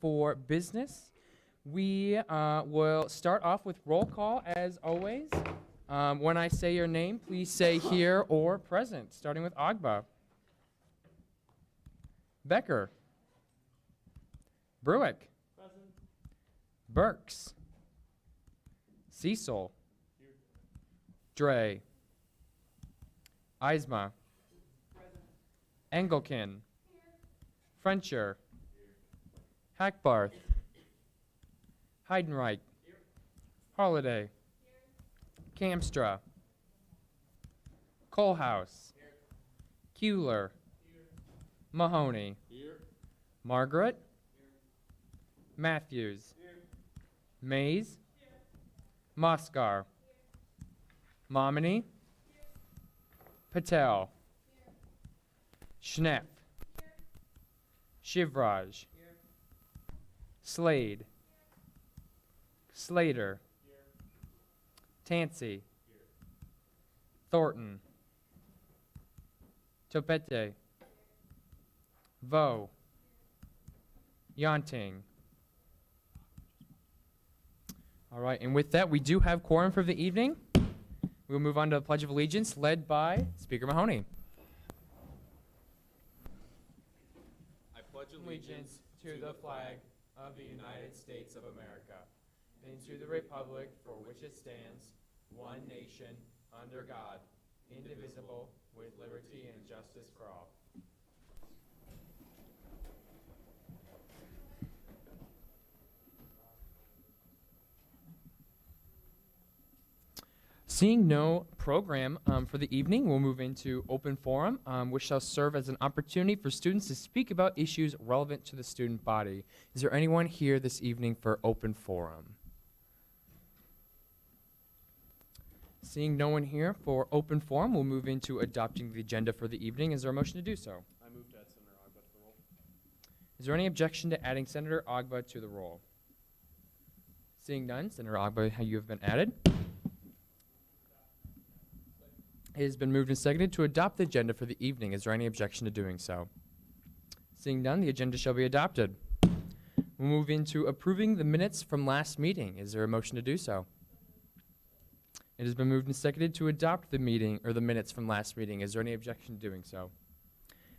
for business. We will start off with roll call as always. When I say your name, please say here or present, starting with Agba. Becker. Bruick. Present. Burks. Cecil. Here. Dre. Eisma. Present. Engelken. Here. Frencher. Here. Hackbarth. Here. Heidenreich. Here. Holiday. Here. Kamstra. Kohlhaus. Here. Kuehler. Here. Mahoney. Here. Margaret. Here. Matthews. Here. Mays. Here. Moskar. Here. Momini. Here. Patel. Here. Schnepp. Here. Shivraj. Here. Slade. Here. Slater. Here. Tansey. Here. Thornton. Topete. Here. Vo. Here. Yonting. All right, and with that, we do have quorum for the evening. We'll move on to the Pledge of Allegiance, led by Speaker Mahoney. I pledge allegiance to the flag of the United States of America and to the republic for which it stands, one nation, under God, indivisible, with liberty and justice for all. Seeing no program for the evening, we'll move into open forum, which shall serve as an opportunity for students to speak about issues relevant to the student body. Is there anyone here this evening for open forum? Seeing no one here for open forum, we'll move into adopting the agenda for the evening. Is there a motion to do so? I move to add Senator Agba to the roll. Is there any objection to adding Senator Agba to the roll? Seeing none, Senator Agba, you have been added. It has been moved and seconded to adopt the agenda for the evening. Is there any objection to doing so? Seeing none, the agenda shall be adopted. We'll move into approving the minutes from last meeting. Is there a motion to do so? It has been moved and seconded to adopt the meeting or the minutes from last meeting. Is there any objection to doing so?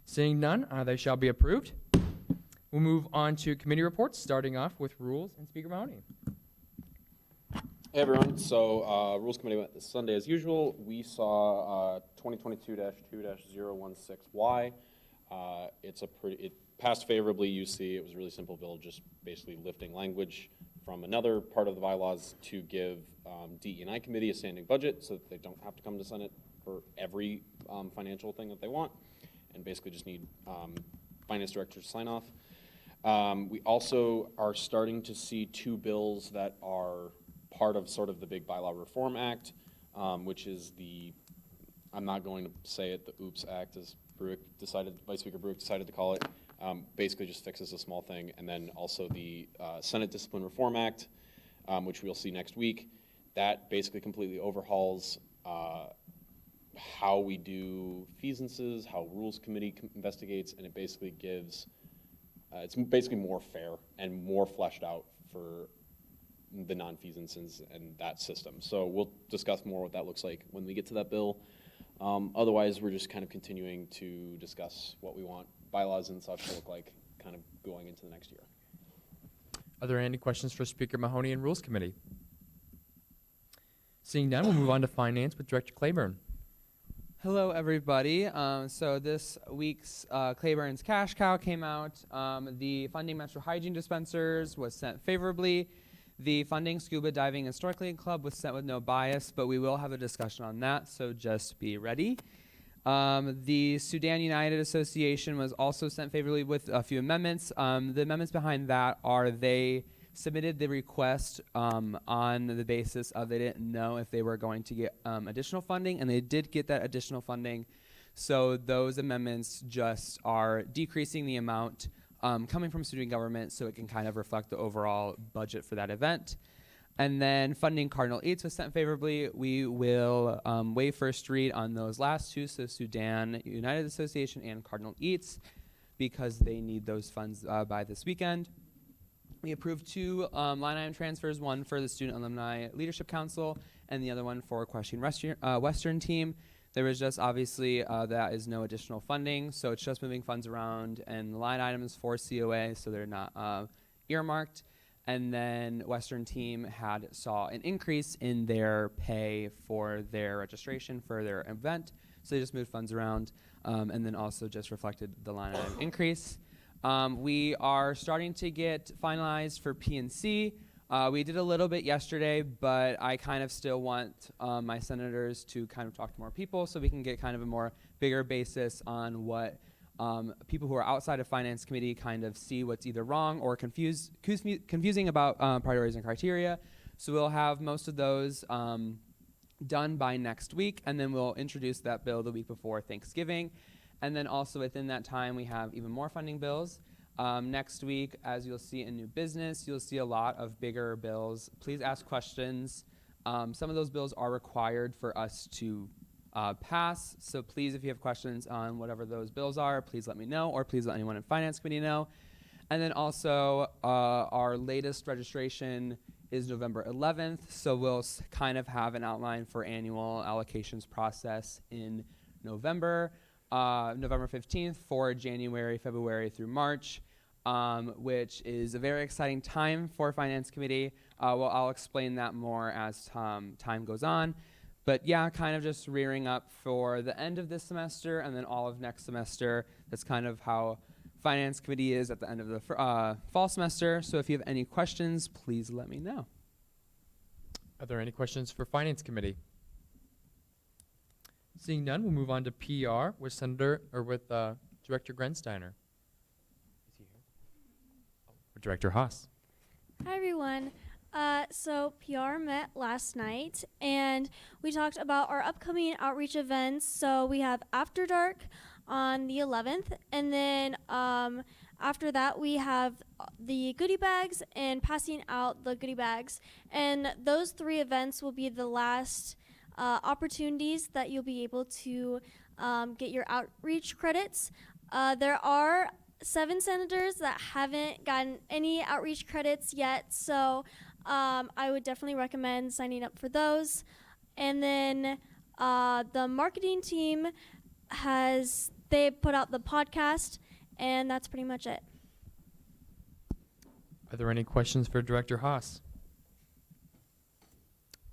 Seeing none, they shall be approved. We'll move on to committee reports, starting off with Rules and Speaker Mahoney. Hey everyone, so Rules Committee went this Sunday as usual. We saw 2022-2-016Y. It passed favorably, you see. It was a really simple bill, just basically lifting language from another part of the bylaws to give DE&I committee a standing budget so that they don't have to come to Senate for every financial thing that they want, and basically just need finance director to sign off. We also are starting to see two bills that are part of sort of the big bylaw reform act, which is the, I'm not going to say it, the OOPS Act, as Vice Speaker Bruick decided to call it. Basically just fixes a small thing. And then also the Senate Discipline Reform Act, which we'll see next week. That basically completely overhauls how we do feasances, how Rules Committee investigates, and it basically gives, it's basically more fair and more fleshed out for the non-feasances and that system. So we'll discuss more what that looks like when we get to that bill. Otherwise, we're just kind of continuing to discuss what we want bylaws and such to look like kind of going into the next year. Are there any questions for Speaker Mahoney and Rules Committee? Seeing none, we'll move on to Finance with Director Claiborne. Hello, everybody. So this week's Claiborne's Cash Cow came out. The funding Metro Hygiene Dispensers was sent favorably. The funding Scuba Diving and Snorkeling Club was sent with no bias, but we will have a discussion on that, so just be ready. The Sudan United Association was also sent favorably with a few amendments. The amendments behind that are they submitted the request on the basis of they didn't know if they were going to get additional funding, and they did get that additional funding. So those amendments just are decreasing the amount coming from student government so it can kind of reflect the overall budget for that event. And then funding Cardinal Eats was sent favorably. We will waive first read on those last two, so Sudan United Association and Cardinal Eats, because they need those funds by this weekend. We approved 2 line item transfers, one for the Student Alumni Leadership Council and the other one for Equestrian Western team. There was just obviously that is no additional funding, so it's just moving funds around, and the line items for COA, so they're not earmarked. And then Western team saw an increase in their pay for their registration for their event, so they just moved funds around, and then also just reflected the line item increase. We are starting to get finalized for PNC. We did a little bit yesterday, but I kind of still want my senators to kind of talk to more people so we can get kind of a more bigger basis on what people who are outside of Finance Committee kind of see what's either wrong or confusing about priorities and criteria. So we'll have most of those done by next week, and then we'll introduce that bill the week before Thanksgiving. And then also within that time, we have even more funding bills. Next week, as you'll see in new business, you'll see a lot of bigger bills. Please ask questions. Some of those bills are required for us to pass. So please, if you have questions on whatever those bills are, please let me know, or please let anyone in Finance Committee know. And then also, our latest registration is November 11th. So we'll kind of have an outline for annual allocations process in November. November 15th for January, February through March, which is a very exciting time for Finance Committee. Well, I'll explain that more as time goes on. But yeah, kind of just rearing up for the end of this semester and then all of next semester. That's kind of how Finance Committee is at the end of the fall semester. So if you have any questions, please let me know. Are there any questions for Finance Committee? Seeing none, we'll move on to PR with Director Grensteiner. Is he here? Or Director Haas. Hi, everyone. So PR met last night, and we talked about our upcoming outreach events. So we have After Dark on the 11th, and then after that we have the goodie bags and passing out the goodie bags. And those 3 events will be the last opportunities that you'll be able to get your outreach credits. There are 7 senators that haven't gotten any outreach credits yet, so I would definitely recommend signing up for those. And then the marketing team they put out the podcast, and that's pretty much it. Are there any questions for Director Haas?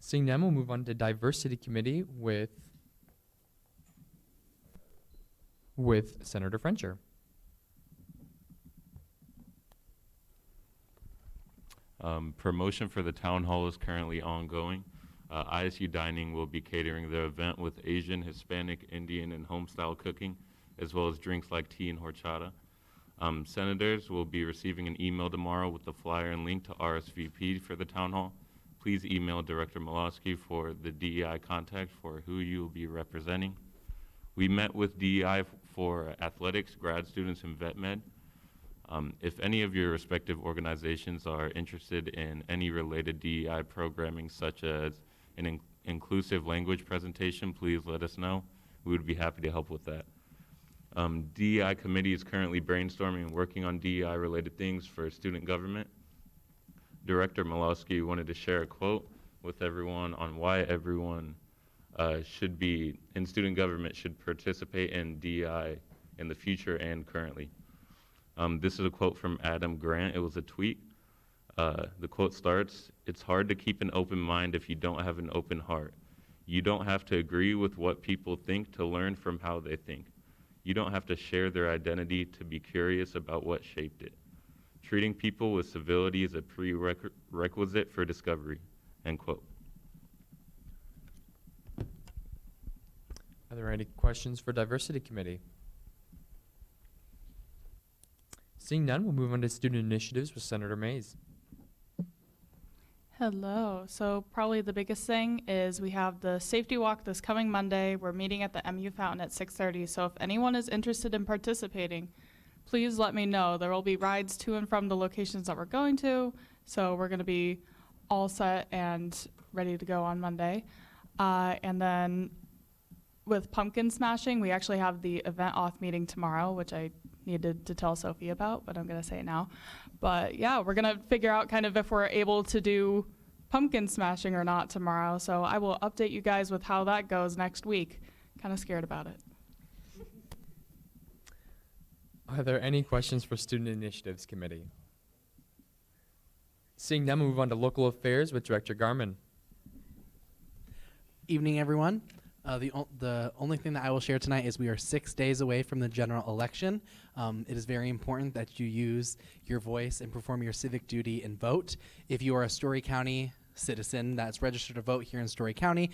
Seeing none, we'll move on to Diversity Committee with Senator Frencher. Promotion for the town hall is currently ongoing. ISU Dining will be catering the event with Asian, Hispanic, Indian, and home-style cooking, as well as drinks like tea and horchata. Senators will be receiving an email tomorrow with the flyer and link to RSVP for the town hall. Please email Director Malosky for the DEI contact for who you will be representing. We met with DEI for athletics, grad students, and vet med. If any of your respective organizations are interested in any related DEI programming, such as an inclusive language presentation, please let us know. We would be happy to help with that. DEI committee is currently brainstorming and working on DEI related things for student government. Director Malosky wanted to share a quote with everyone on why everyone should be in student government should participate in DEI in the future and currently. This is a quote from Adam Grant. It was a tweet. The quote starts, "It's hard to keep an open mind if you don't have an open heart. You don't have to agree with what people think to learn from how they think. You don't have to share their identity to be curious about what shaped it. Treating people with civility is a prerequisite for discovery," end quote. Are there any questions for Diversity Committee? Seeing none, we'll move on to Student Initiatives with Senator Mays. Hello. So probably the biggest thing is we have the safety walk this coming Monday. We're meeting at the MU Fountain at 6:30. So if anyone is interested in participating, please let me know. There will be rides to and from the locations that we're going to. So we're going to be all set and ready to go on Monday. And then with pumpkin smashing, we actually have the event auth meeting tomorrow, which I needed to tell Sophie about, but I'm going to say it now. But yeah, we're going to figure out kind of if we're able to do pumpkin smashing or not tomorrow. So I will update you guys with how that goes next week. Kind of scared about it. Are there any questions for Student Initiatives Committee? Seeing none, we'll move on to Local Affairs with Director Garman. Evening, everyone. The only thing that I will share tonight is we are 6 days away from the general election. It is very important that you use your voice and perform your civic duty and vote. If you are a Story County citizen that's registered to vote here in Story County,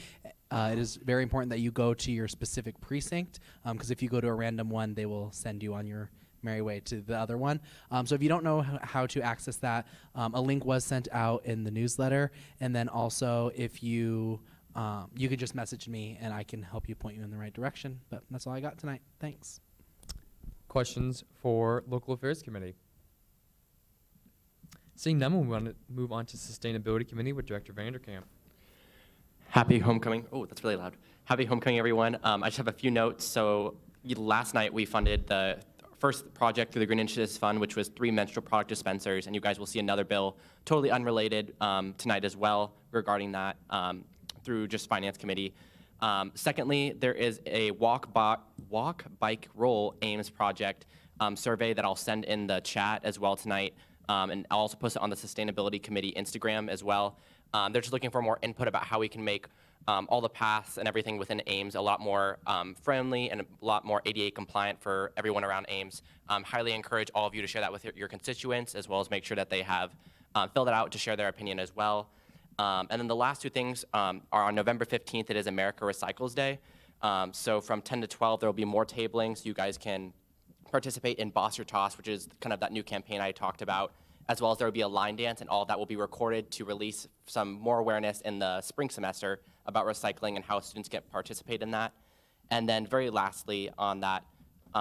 it is very important that you go to your specific precinct, because if you go to a random one, they will send you on your merry way to the other one. So if you don't know how to access that, a link was sent out in the newsletter, and then also if you you could just message me and I can help you point you in the right direction. But that's all I got tonight. Thanks. Questions for Local Affairs Committee? Seeing none, we'll move on to Sustainability Committee with Director Vanderkamp. Happy homecoming. Oh, that's really loud. Happy homecoming, everyone. I just have a few notes. So last night we funded the first project through the Green Initiatives Fund, which was 3 menstrual product dispensers, and you guys will see another bill totally unrelated tonight as well regarding that through just Finance Committee. Secondly, there is a walk, bike, roll Ames project survey that I'll send in the chat as well tonight, and I'll also post it on the Sustainability Committee Instagram as well. They're just looking for more input about how we can make all the paths and everything within Ames a lot more friendly and a lot more ADA compliant for everyone around Ames. Highly encourage all of you to share that with your constituents, as well as make sure that they have filled it out to share their opinion as well. And then the last 2 things are on November 15th, it is America Recycles Day. So from 10 to 12, there will be more tabling, so you guys can participate in Boss Your Toss, which is kind of that new campaign I talked about, as well as there will be a line dance, and all of that will be recorded to release some more awareness in the spring semester about recycling and how students can participate in that. And then very lastly, on that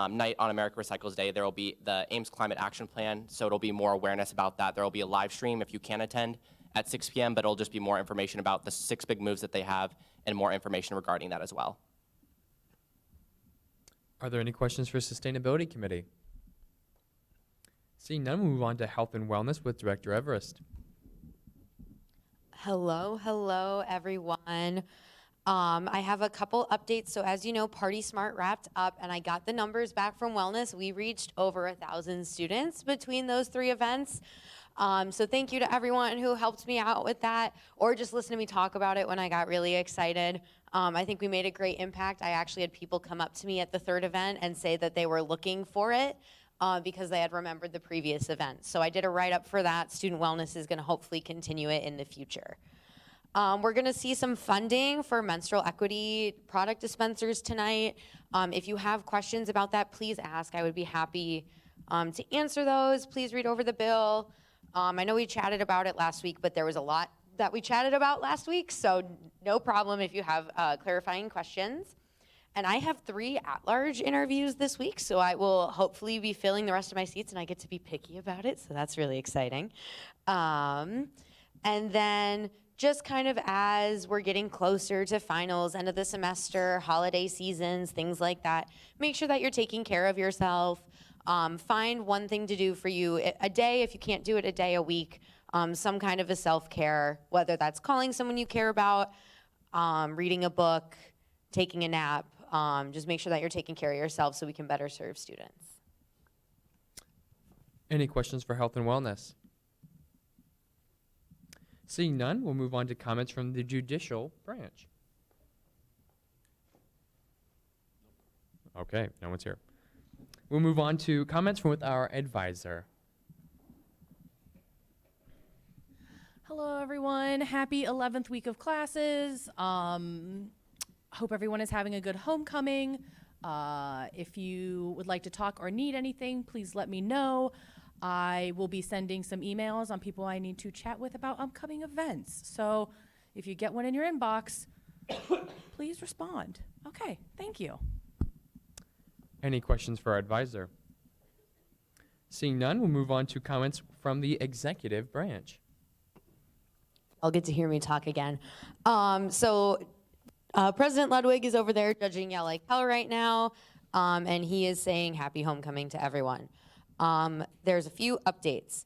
night on America Recycles Day, there will be the Ames Climate Action Plan, so it'll be more awareness about that. There will be a live stream if you can attend at 6 p.m., but it'll just be more information about the 6 big moves that they have and more information regarding that as well. Are there any questions for Sustainability Committee? Seeing none, we'll move on to Health and Wellness with Director Everest. Hello, everyone. I have a couple updates. So as you know, Party Smart wrapped up, and I got the numbers back from Wellness. We reached over 1,000 students between those 3 events. So thank you to everyone who helped me out with that, or just listened to me talk about it when I got really excited. I think we made a great impact. I actually had people come up to me at the 3rd event and say that they were looking for it because they had remembered the previous event. So I did a write-up for that. Student Wellness is going to hopefully continue it in the future. We're going to see some funding for menstrual equity product dispensers tonight. If you have questions about that, please ask. I would be happy to answer those. Please read over the bill. I know we chatted about it last week, but there was a lot that we chatted about last week, so no problem if you have clarifying questions. And I have 3 at-large interviews this week, so I will hopefully be filling the rest of my seats, and I get to be picky about it, so that's really exciting. And then just kind of as we're getting closer to finals, end of the semester, holiday seasons, things like that, make sure that you're taking care of yourself. Find one thing to do for you a day. If you can't do it a day, a week, some kind of a self-care, whether that's calling someone you care about, reading a book, taking a nap. Just make sure that you're taking care of yourself so we can better serve students. Any questions for Health and Wellness? Seeing none, we'll move on to comments from the Judicial Branch. Okay, no one's here. We'll move on to comments from with our advisor. Hello, everyone. Happy 11th week of classes. Hope everyone is having a good homecoming. If you would like to talk or need anything, please let me know. I will be sending some emails on people I need to chat with about upcoming events. So if you get one in your inbox, please respond. Okay, thank you. Any questions for our advisor? Seeing none, we'll move on to comments from the Executive Branch. I'll get to hear me talk again. President Ludwig is over there judging Yale Kell right now, and he is saying happy homecoming to everyone. There's a few updates.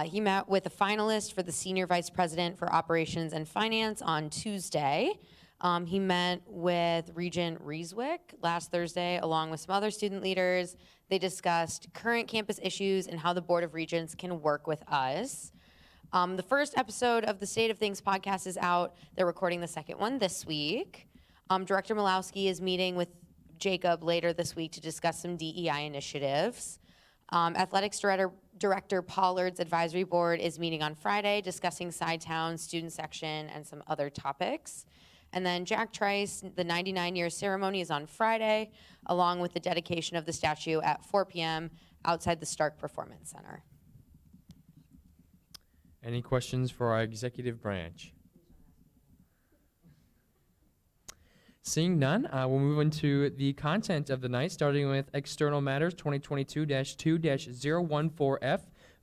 He met with a finalist for the Senior Vice President for Operations and Finance on Tuesday. He met with Regent Rieswick last Thursday, along with some other student leaders. They discussed current campus issues and how the Board of Regents can work with us. The first episode of the State of Things podcast is out. They're recording the second one this week. Director Malowski is meeting with Jacob later this week to discuss some DEI initiatives. Athletics Director Pollard's advisory board is meeting on Friday, discussing Sidetown, student section, and some other topics. And then Jack Trice, the 99-year ceremony is on Friday, along with the dedication of the statue at 4 p.m. outside the Stark Performance Center. Any questions for our executive branch? Seeing none, we'll move into the content of the night, starting with External Matters 2022-2-014F,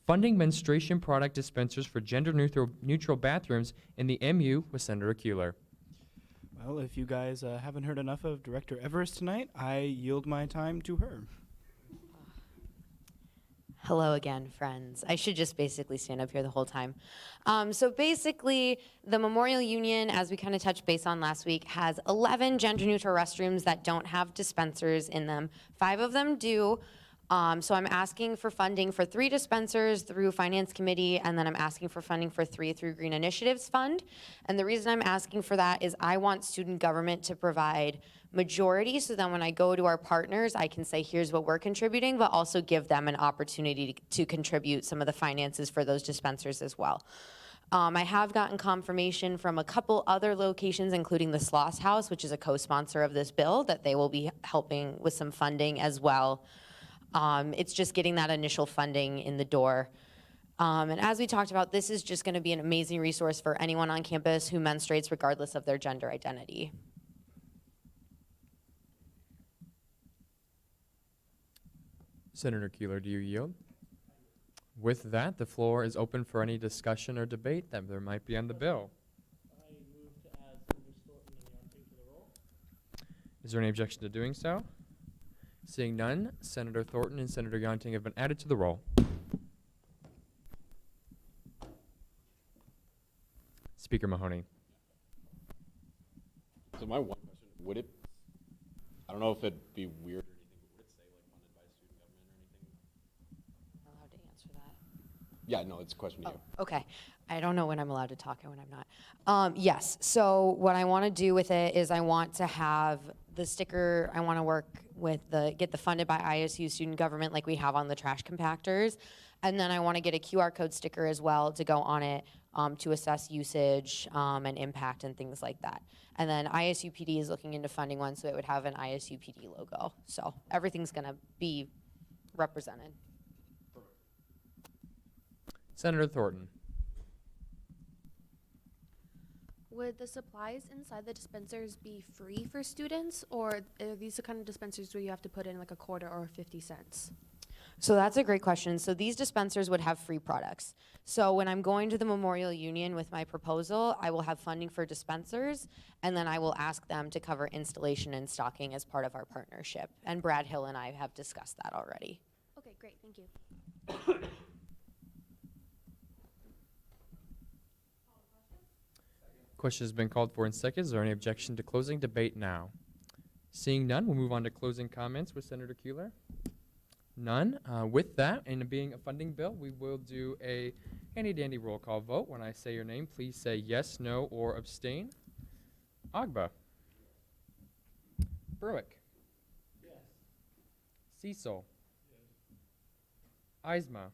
funding menstruation product dispensers for gender-neutral bathrooms in the MU with Senator Kuehler. Well, if you guys haven't heard enough of Director Everest tonight, I yield my time to her. Hello again, friends. I should just basically stand up here the whole time. So basically, the Memorial Union, as we kind of touched base on last week, has 11 gender-neutral restrooms that don't have dispensers in them. 5 of them do. So I'm asking for funding for 3 dispensers through Finance Committee, and then I'm asking for funding for 3 through Green Initiatives Fund. And the reason I'm asking for that is I want student government to provide majority, so then when I go to our partners, I can say, here's what we're contributing, but also give them an opportunity to contribute some of the finances for those dispensers as well. I have gotten confirmation from a couple other locations, including the Sloss House, which is a co-sponsor of this bill, that they will be helping with some funding as well. It's just getting that initial funding in the door. And as we talked about, this is just going to be an amazing resource for anyone on campus who menstruates regardless of their gender identity. Senator Kuehler, do you yield? With that, the floor is open for any discussion or debate that there might be on the bill. I move to add Senator Thornton and Yonting to the roll. Is there any objection to doing so? Seeing none, Senator Thornton and Senator Yonting have been added to the roll. Speaker Mahoney. So my one question, would it, I don't know if it'd be weird or anything, but would it say like funded by student government or anything? I'm allowed to answer that. Yeah, no, it's a question to you. Okay. I don't know when I'm allowed to talk and when I'm not. Yes, so what I want to do with it is I want to have the sticker, I want to work with get the funded by ISU student government like we have on the trash compactors. And then I want to get a QR code sticker as well to go on it to assess usage and impact and things like that. And then ISUPD is looking into funding one, so it would have an ISUPD logo. So everything's going to be represented. Senator Thornton. Would the supplies inside the dispensers be free for students, or are these the kind of dispensers where you have to put in like a quarter or 50 cents? So that's a great question. So these dispensers would have free products. So when I'm going to the Memorial Union with my proposal, I will have funding for dispensers, and then I will ask them to cover installation and stocking as part of our partnership. And Brad Hill and I have discussed that already. Okay, great, thank you. Question has been called for in seconds. Is there any objection to closing debate now? Seeing none, we'll move on to closing comments with Senator Kuehler. None. With that, and it being a funding bill, we will do a handy-dandy roll call vote. When I say your name, please say yes, no, or abstain. Agba. Berwick. Yes. Cecil. Yes. Eisma.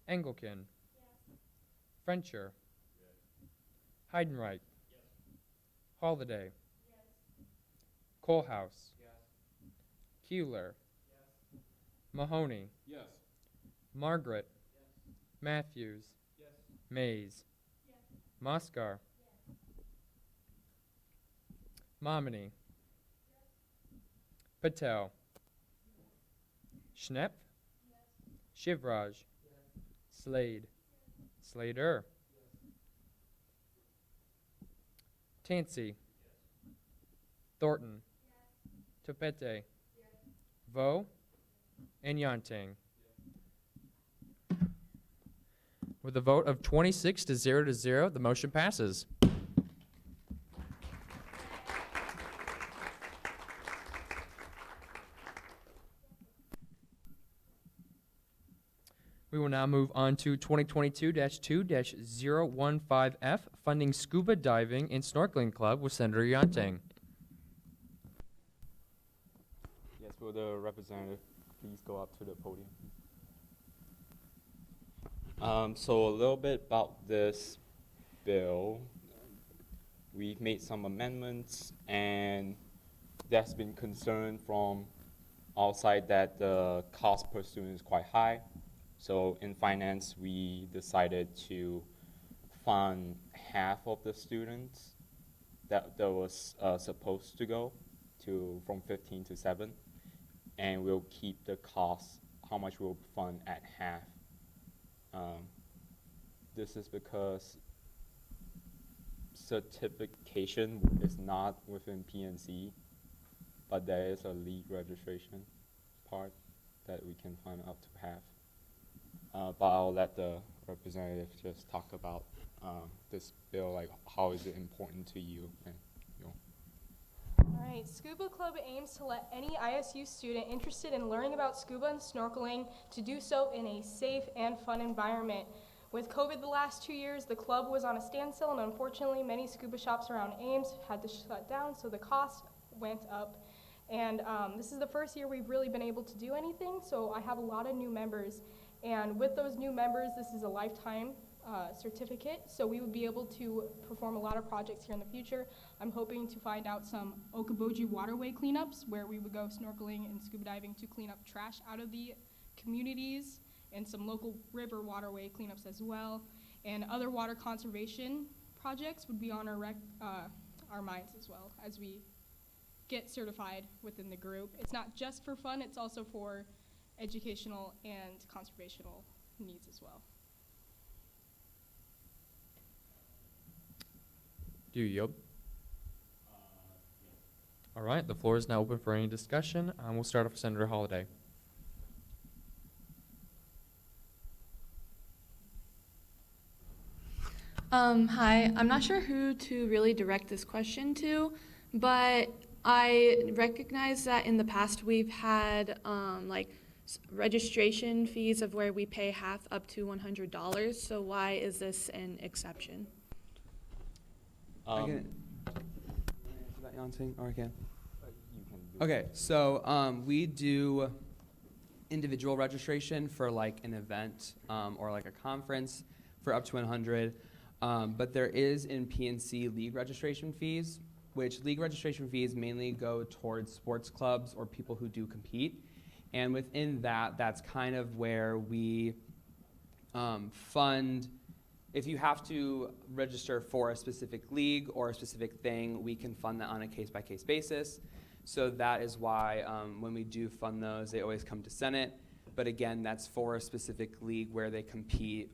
Yes. Engelken. Yes. Frencher. Yes. Heidenreich. Yes. Holiday. Yes. Kohlhaus. Yes. Kuehler. Yes. Mahoney. Yes. Margaret. Yes. Matthews. Yes. Mays. Yes. Moskar. Yes. Momini. Patel. Schnepp. Shivraj. Slade. Slader. Tansey. Thornton. Topete. Vo. And Yonting. With a vote of 26 to 0, the motion passes. We will now move on to 2022-2-015F, funding scuba diving and snorkeling club with Senator Yanteng. Yes, will the representative please go up to the podium? So a little bit about this bill. We've made some amendments, and there's been concern from our side that the cost per student is quite high. So in finance, we decided to fund half of the students that was supposed to go to from 15 to 7, and we'll keep the cost, how much we'll fund, at half. This is because certification is not within PNC, but there is a league registration part that we can fund up to half. But I'll let the representative just talk about this bill, like how is it important to you, and All right, Scuba Club aims to let any ISU student interested in learning about scuba and snorkeling to do so in a safe and fun environment. With COVID the last 2 years, the club was on a standstill, and unfortunately many scuba shops around Ames had to shut down, so the cost went up. And this is the first year we've really been able to do anything, so I have a lot of new members. And with those new members, this is a lifetime certificate, so we would be able to perform a lot of projects here in the future. I'm hoping to find out some Okoboji waterway cleanups where we would go snorkeling and scuba diving to clean up trash out of the communities, and some local river waterway cleanups as well. And other water conservation projects would be on our minds as well as we get certified within the group. It's not just for fun, it's also for educational and conservational needs as well. Do you yield? All right, the floor is now open for any discussion. We'll start off with Senator Holliday. Hi, I'm not sure who to really direct this question to, but I recognize that in the past we've had registration fees of where we pay half up to $100. So why is this an exception? I can answer that, Yanteng, or I can. You can do Okay, so we do individual registration for like an event or like a conference for up to 100. But there is in PNC league registration fees, which league registration fees mainly go towards sports clubs or people who do compete. And within that, that's kind of where we fund. If you have to register for a specific league or a specific thing, we can fund that on a case-by-case basis. So that is why when we do fund those, they always come to Senate. But again, that's for a specific league where they compete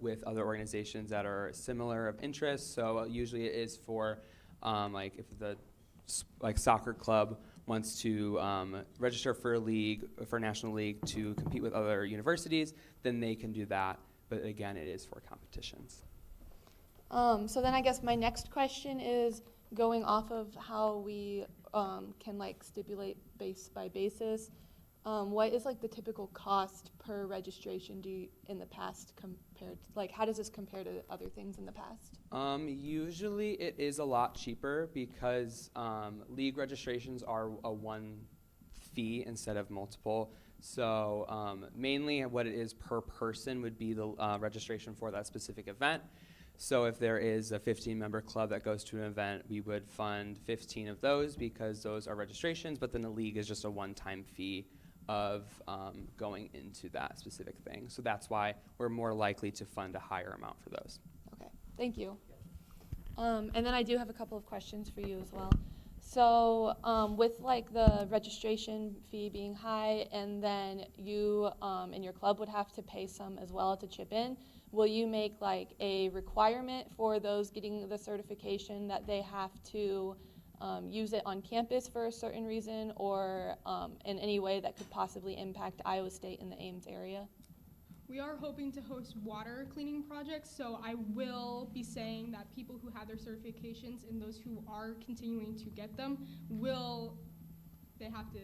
with other organizations that are similar of interest. So usually it is for like if the soccer club wants to register for a league, for a national league to compete with other universities, then they can do that. But again, it is for competitions. So then I guess my next question is going off of how we can like stipulate base by basis. What is like the typical cost per registration in the past compared to, like, how does this compare to other things in the past? Usually it is a lot cheaper because league registrations are a one fee instead of multiple. So mainly what it is per person would be the registration for that specific event. So if there is a 15-member club that goes to an event, we would fund 15 of those because those are registrations, but then the league is just a one-time fee of going into that specific thing. So that's why we're more likely to fund a higher amount for those. Okay, thank you. And then I do have a couple of questions for you as well. So with like the registration fee being high, and then you and your club would have to pay some as well to chip in, will you make like a requirement for those getting the certification that they have to use it on campus for a certain reason, or in any way that could possibly impact Iowa State in the Ames area? We are hoping to host water cleaning projects, so I will be saying that people who have their certifications and those who are continuing to get them they have to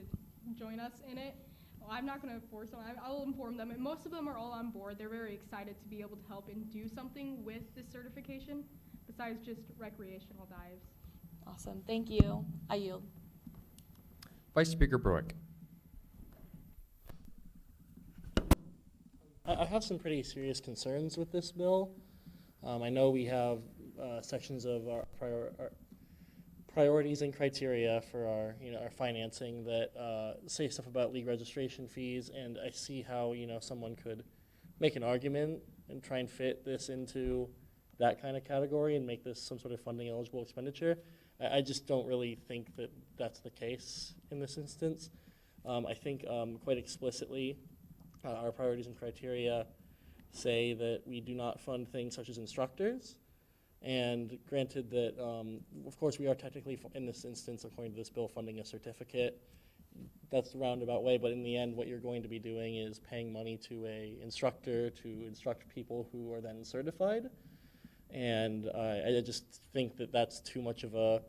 join us in it. Well, I'm not going to force them. I'll inform them, and most of them are all on board. They're very excited to be able to help and do something with this certification besides just recreational dives. Awesome, thank you. I yield. Vice Speaker Bruick. I have some pretty serious concerns with this bill. I know we have sections of our priorities and criteria for our financing that say stuff about league registration fees, and I see how someone could make an argument and try and fit this into that kind of category and make this some sort of funding eligible expenditure. I just don't really think that that's the case in this instance. I think quite explicitly our priorities and criteria say that we do not fund things such as instructors. And granted that, of course, we are technically, in this instance, according to this bill, funding a certificate. That's the roundabout way, but in the end, what you're going to be doing is paying money to an instructor to instruct people who are then certified. And I just think that that's too much of a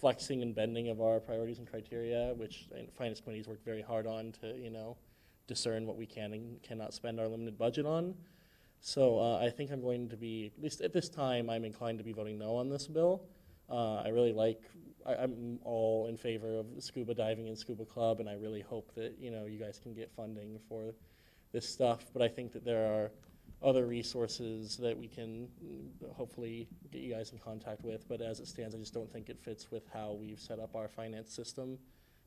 flexing and bending of our priorities and criteria, which finance committees worked very hard on to, discern what we can and cannot spend our limited budget on. So I think I'm going to be, at least at this time, I'm inclined to be voting no on this bill. I'm all in favor of scuba diving and scuba club, and I really hope that, you guys can get funding for this stuff. But I think that there are other resources that we can hopefully get you guys in contact with. But as it stands, I just don't think it fits with how we've set up our finance system.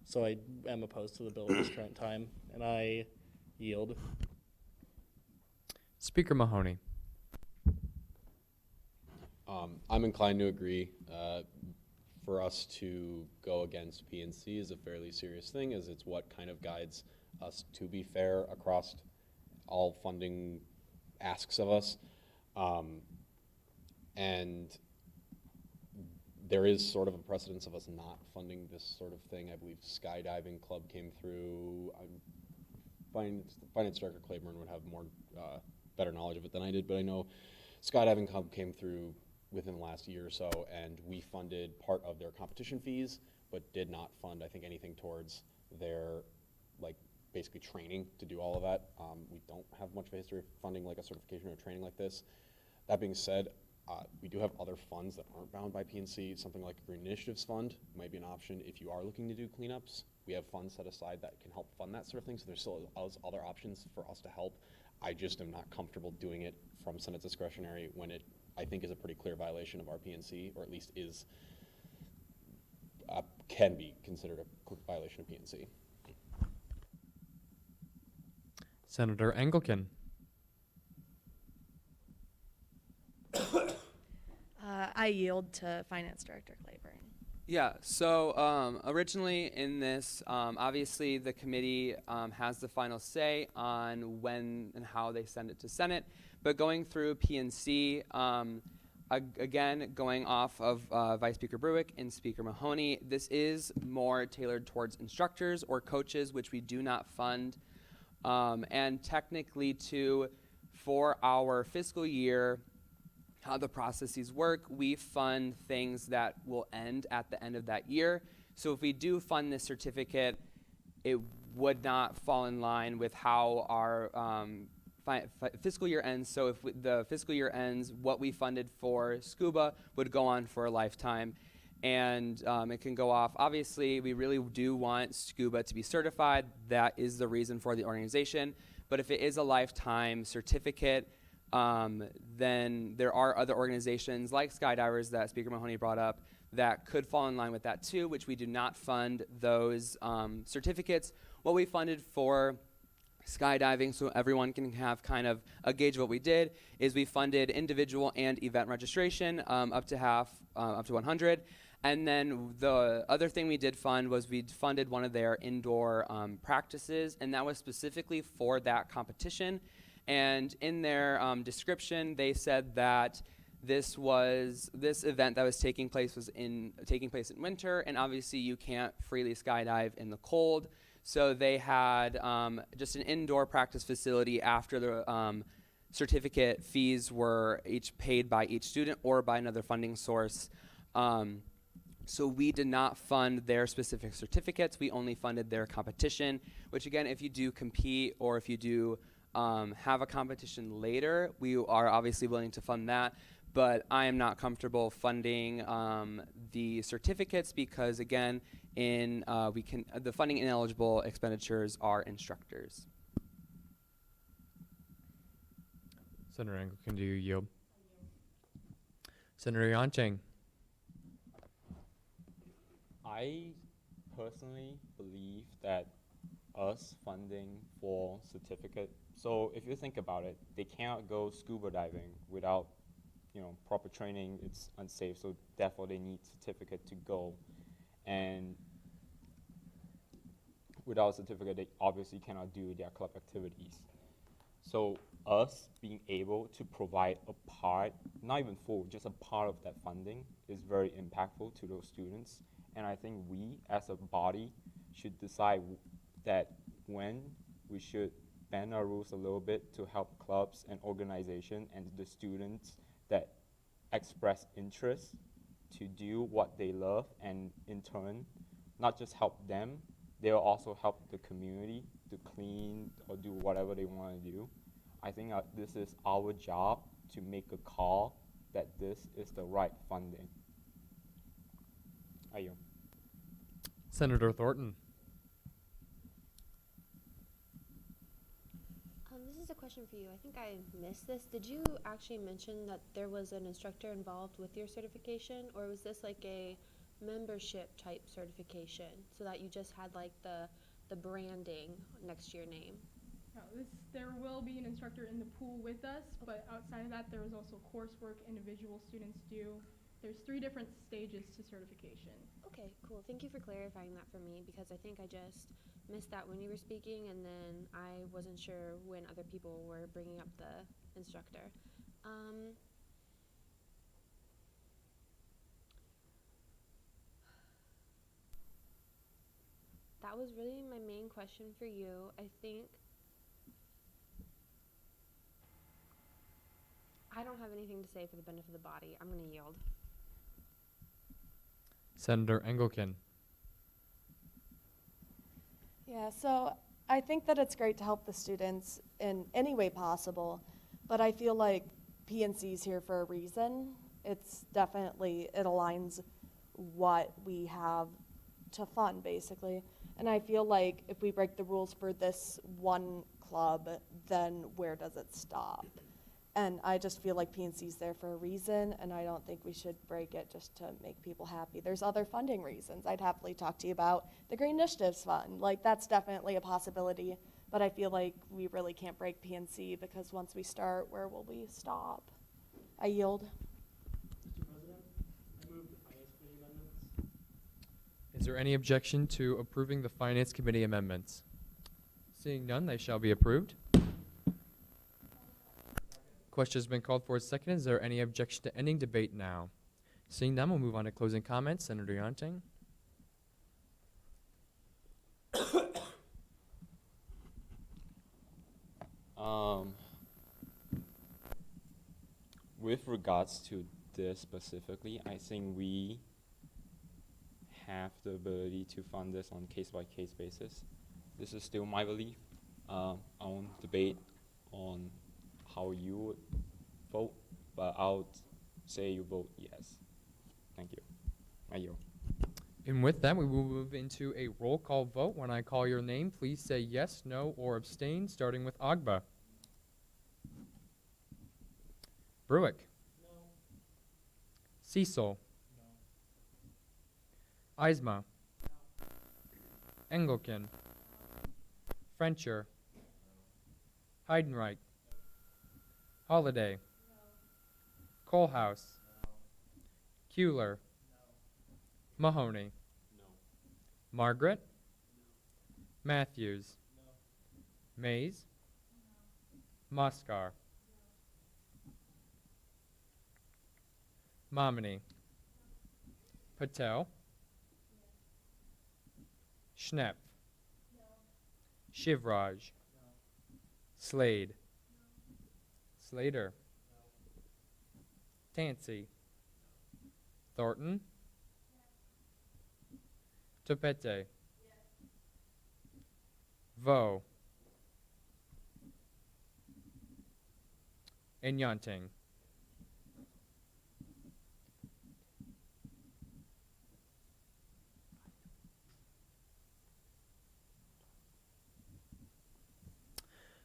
So I am opposed to the bill at this current time, and I yield. Speaker Mahoney. I'm inclined to agree. For us to go against PNC is a fairly serious thing, as it's what kind of guides us to be fair across all funding asks of us. And there is sort of a precedence of us not funding this sort of thing. I believe skydiving club came through. Finance Director Claiborne would have more better knowledge of it than I did, but I know skydiving club came through within the last year or so, and we funded part of their competition fees, but did not fund, I think, anything towards their, basically training to do all of that. We don't have much of a history of funding a certification or training like this. That being said, we do have other funds that aren't bound by PNC. Something like a Green Initiatives Fund might be an option if you are looking to do cleanups. We have funds set aside that can help fund that sort of thing, so there's still other options for us to help. I just am not comfortable doing it from Senate discretionary when it, I think, is a pretty clear violation of our PNC, or at least is can be considered a violation of PNC. Senator Engelken. I yield to Finance Director Claiborne. Yeah, so originally in this, obviously the committee has the final say on when and how they send it to Senate, but going through PNC, again, going off of Vice Speaker Bruick and Speaker Mahoney, this is more tailored towards instructors or coaches, which we do not fund. And technically, for our fiscal year, how the processes work, we fund things that will end at the end of that year. So if we do fund this certificate, it would not fall in line with how our fiscal year ends. So if the fiscal year ends, what we funded for scuba would go on for a lifetime. And it can go off. Obviously, we really do want scuba to be certified. That is the reason for the organization. But if it is a lifetime certificate, then there are other organizations like skydivers that Speaker Mahoney brought up that could fall in line with that too, which we do not fund those certificates. What we funded for skydiving, so everyone can have kind of a gauge of what we did, is we funded individual and event registration up to 100. And then the other thing we did fund was we funded one of their indoor practices, and that was specifically for that competition. And in their description, they said that this event that was taking place in winter, and obviously you can't freely skydive in the cold. So they had just an indoor practice facility after the certificate fees were each paid by each student or by another funding source. So we did not fund their specific certificates. We only funded their competition, which again, if you do compete or if you do have a competition later, we are obviously willing to fund that. But I am not comfortable funding the certificates because again, the funding ineligible expenditures are instructors. Senator Anglican, do you yield? Senator Yoncheng. I personally believe that us funding for certificate, so if you think about it, they cannot go scuba diving without proper training. It's unsafe, so therefore they need certificate to go. And without a certificate, they obviously cannot do their club activities. So us being able to provide a part, not even full, just a part of that funding is very impactful to those students. And I think we, as a body, should decide that when we should bend our rules a little bit to help clubs and organizations and the students that express interest to do what they love, and in turn, not just help them, they'll also help the community to clean or do whatever they want to do. I think this is our job to make a call that this is the right funding. Ayo. Senator Thornton. This is a question for you. I think I missed this. Did you actually mention that there was an instructor involved with your certification, or was this like a membership type certification so that you just had like the branding next to your name? No, there will be an instructor in the pool with us, but outside of that, there is also coursework individual students do. There's 3 different stages to certification. Okay, cool. Thank you for clarifying that for me, because I think I just missed that when you were speaking, and then I wasn't sure when other people were bringing up the instructor. That was really my main question for you. I think I don't have anything to say for the benefit of the body. I'm going to yield. Senator Anglican. Yeah, so I think that it's great to help the students in any way possible, but I feel like PNC's here for a reason. It's definitely, it aligns what we have to fund, basically. And I feel like if we break the rules for this one club, then where does it stop? And I just feel like PNC's there for a reason, and I don't think we should break it just to make people happy. There's other funding reasons. I'd happily talk to you about the Green Initiatives Fund. Like, that's definitely a possibility, but I feel like we really can't break PNC, because once we start, where will we stop? I yield. Mr. President, I move the Finance Committee amendments. Is there any objection to approving the Finance Committee amendments? Seeing none, they shall be approved. Question has been called for a second. Is there any objection to ending debate now? Seeing none, we'll move on to closing comments. Senator Yoncheng. With regards to this specifically, I think we have the ability to fund this on case-by-case basis. This is still my belief. I won't debate on how you would vote, but I'll say you vote yes. Thank you. Ayo. And with that, we will move into a roll call vote. When I call your name, please say yes, no, or abstain, starting with Agba. Bruick. No. Cecil. No. Eisma. Engelken. Frencher. Heidenreich. Holiday. Colehouse. Kuehler. Mahoney. Margaret. Matthews. Mays. Moskar. Momini. Patel. Schnepp. Shivraj. Slade. Slater. Tansy. Thornton. Topete. Vo. And Yonting.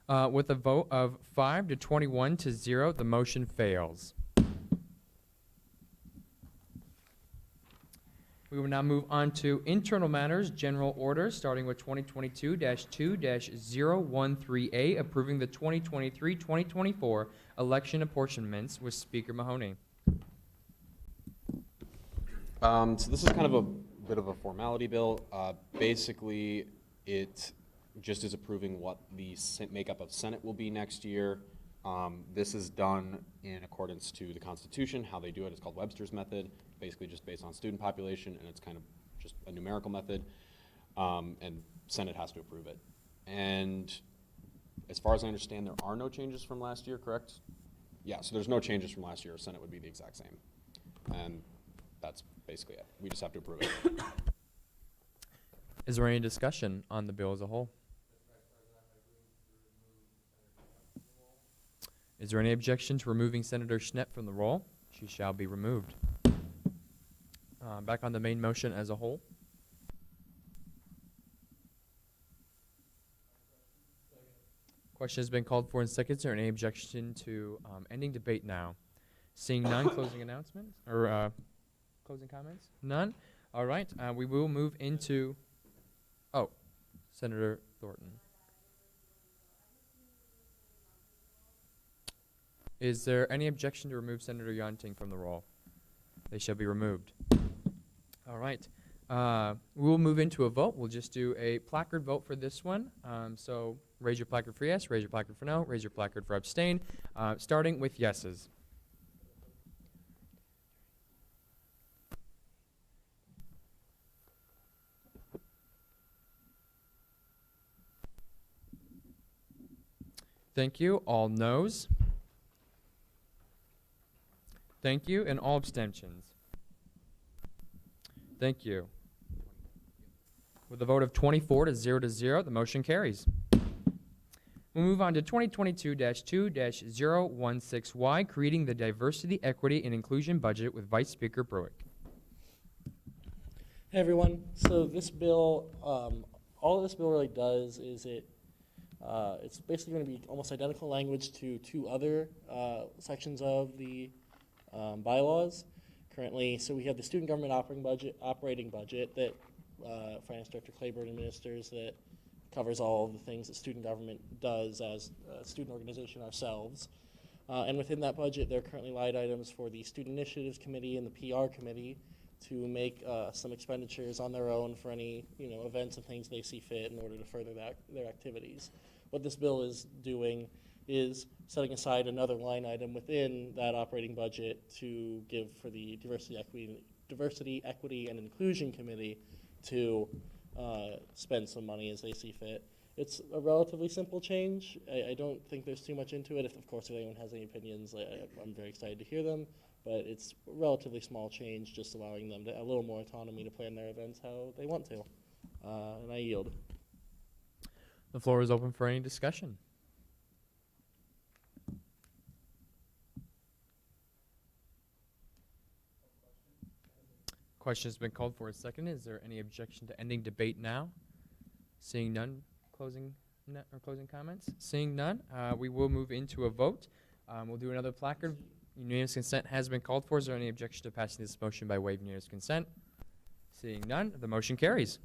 With a vote of 5 to 21 to 0, the motion fails. We will now move on to internal matters, general orders, starting with 2022-2-013A, approving the 2023-2024 election apportionments with Speaker Mahoney. So this is kind of a bit of a formality bill. Basically, it just is approving what the makeup of Senate will be next year. This is done in accordance to the Constitution. How they do it is called Webster's method, basically just based on student population, and it's kind of just a numerical method, and Senate has to approve it. And as far as I understand, there are no changes from last year, correct? Yeah, so there's no changes from last year. Senate would be the exact same. And that's basically it. We just have to approve it. Is there any discussion on the bill as a whole? Is there any objection to removing Senator Schnepp from the roll? She shall be removed. Back on the main motion as a whole. Question has been called for in seconds. Is there any objection to ending debate now? Seeing none, closing announcements or closing comments? None. All right. We will move into. Oh, Senator Thornton. Is there any objection to remove Senator Yonting from the roll? They shall be removed. All right. We will move into a vote. We'll just do a placard vote for this one. So raise your placard for yes, raise your placard for no, raise your placard for abstain, starting with yeses. Thank you. All noes. Thank you. And all abstentions. Thank you. With a vote of 24 to 0, the motion carries. We'll move on to 2022-2-016Y, creating the Diversity, Equity, and Inclusion Budget with Vice Speaker Bruick. Hey everyone. So this bill, all this bill really does is it's basically going to be almost identical language to two other sections of the bylaws currently. So we have the student government operating budget that Finance Director Claiborne administers, that covers all of the things that student government does as a student organization ourselves. And within that budget, there are currently line items for the Student Initiatives Committee and the PR Committee to make some expenditures on their own for any events and things they see fit in order to further their activities. What this bill is doing is setting aside another line item within that operating budget to give for the Diversity, Equity, and Inclusion Committee to spend some money as they see fit. It's a relatively simple change. I don't think there's too much into it. Of course, if anyone has any opinions, I'm very excited to hear them. But it's a relatively small change, just allowing them a little more autonomy to plan their events how they want to. And I yield. The floor is open for any discussion. Question has been called for a second. Is there any objection to ending debate now? Seeing none, closing comments? Seeing none, we will move into a vote. We'll do another placard. Unanimous consent has been called for. Is there any objection to passing this motion by way of unanimous consent? Seeing none, the motion carries.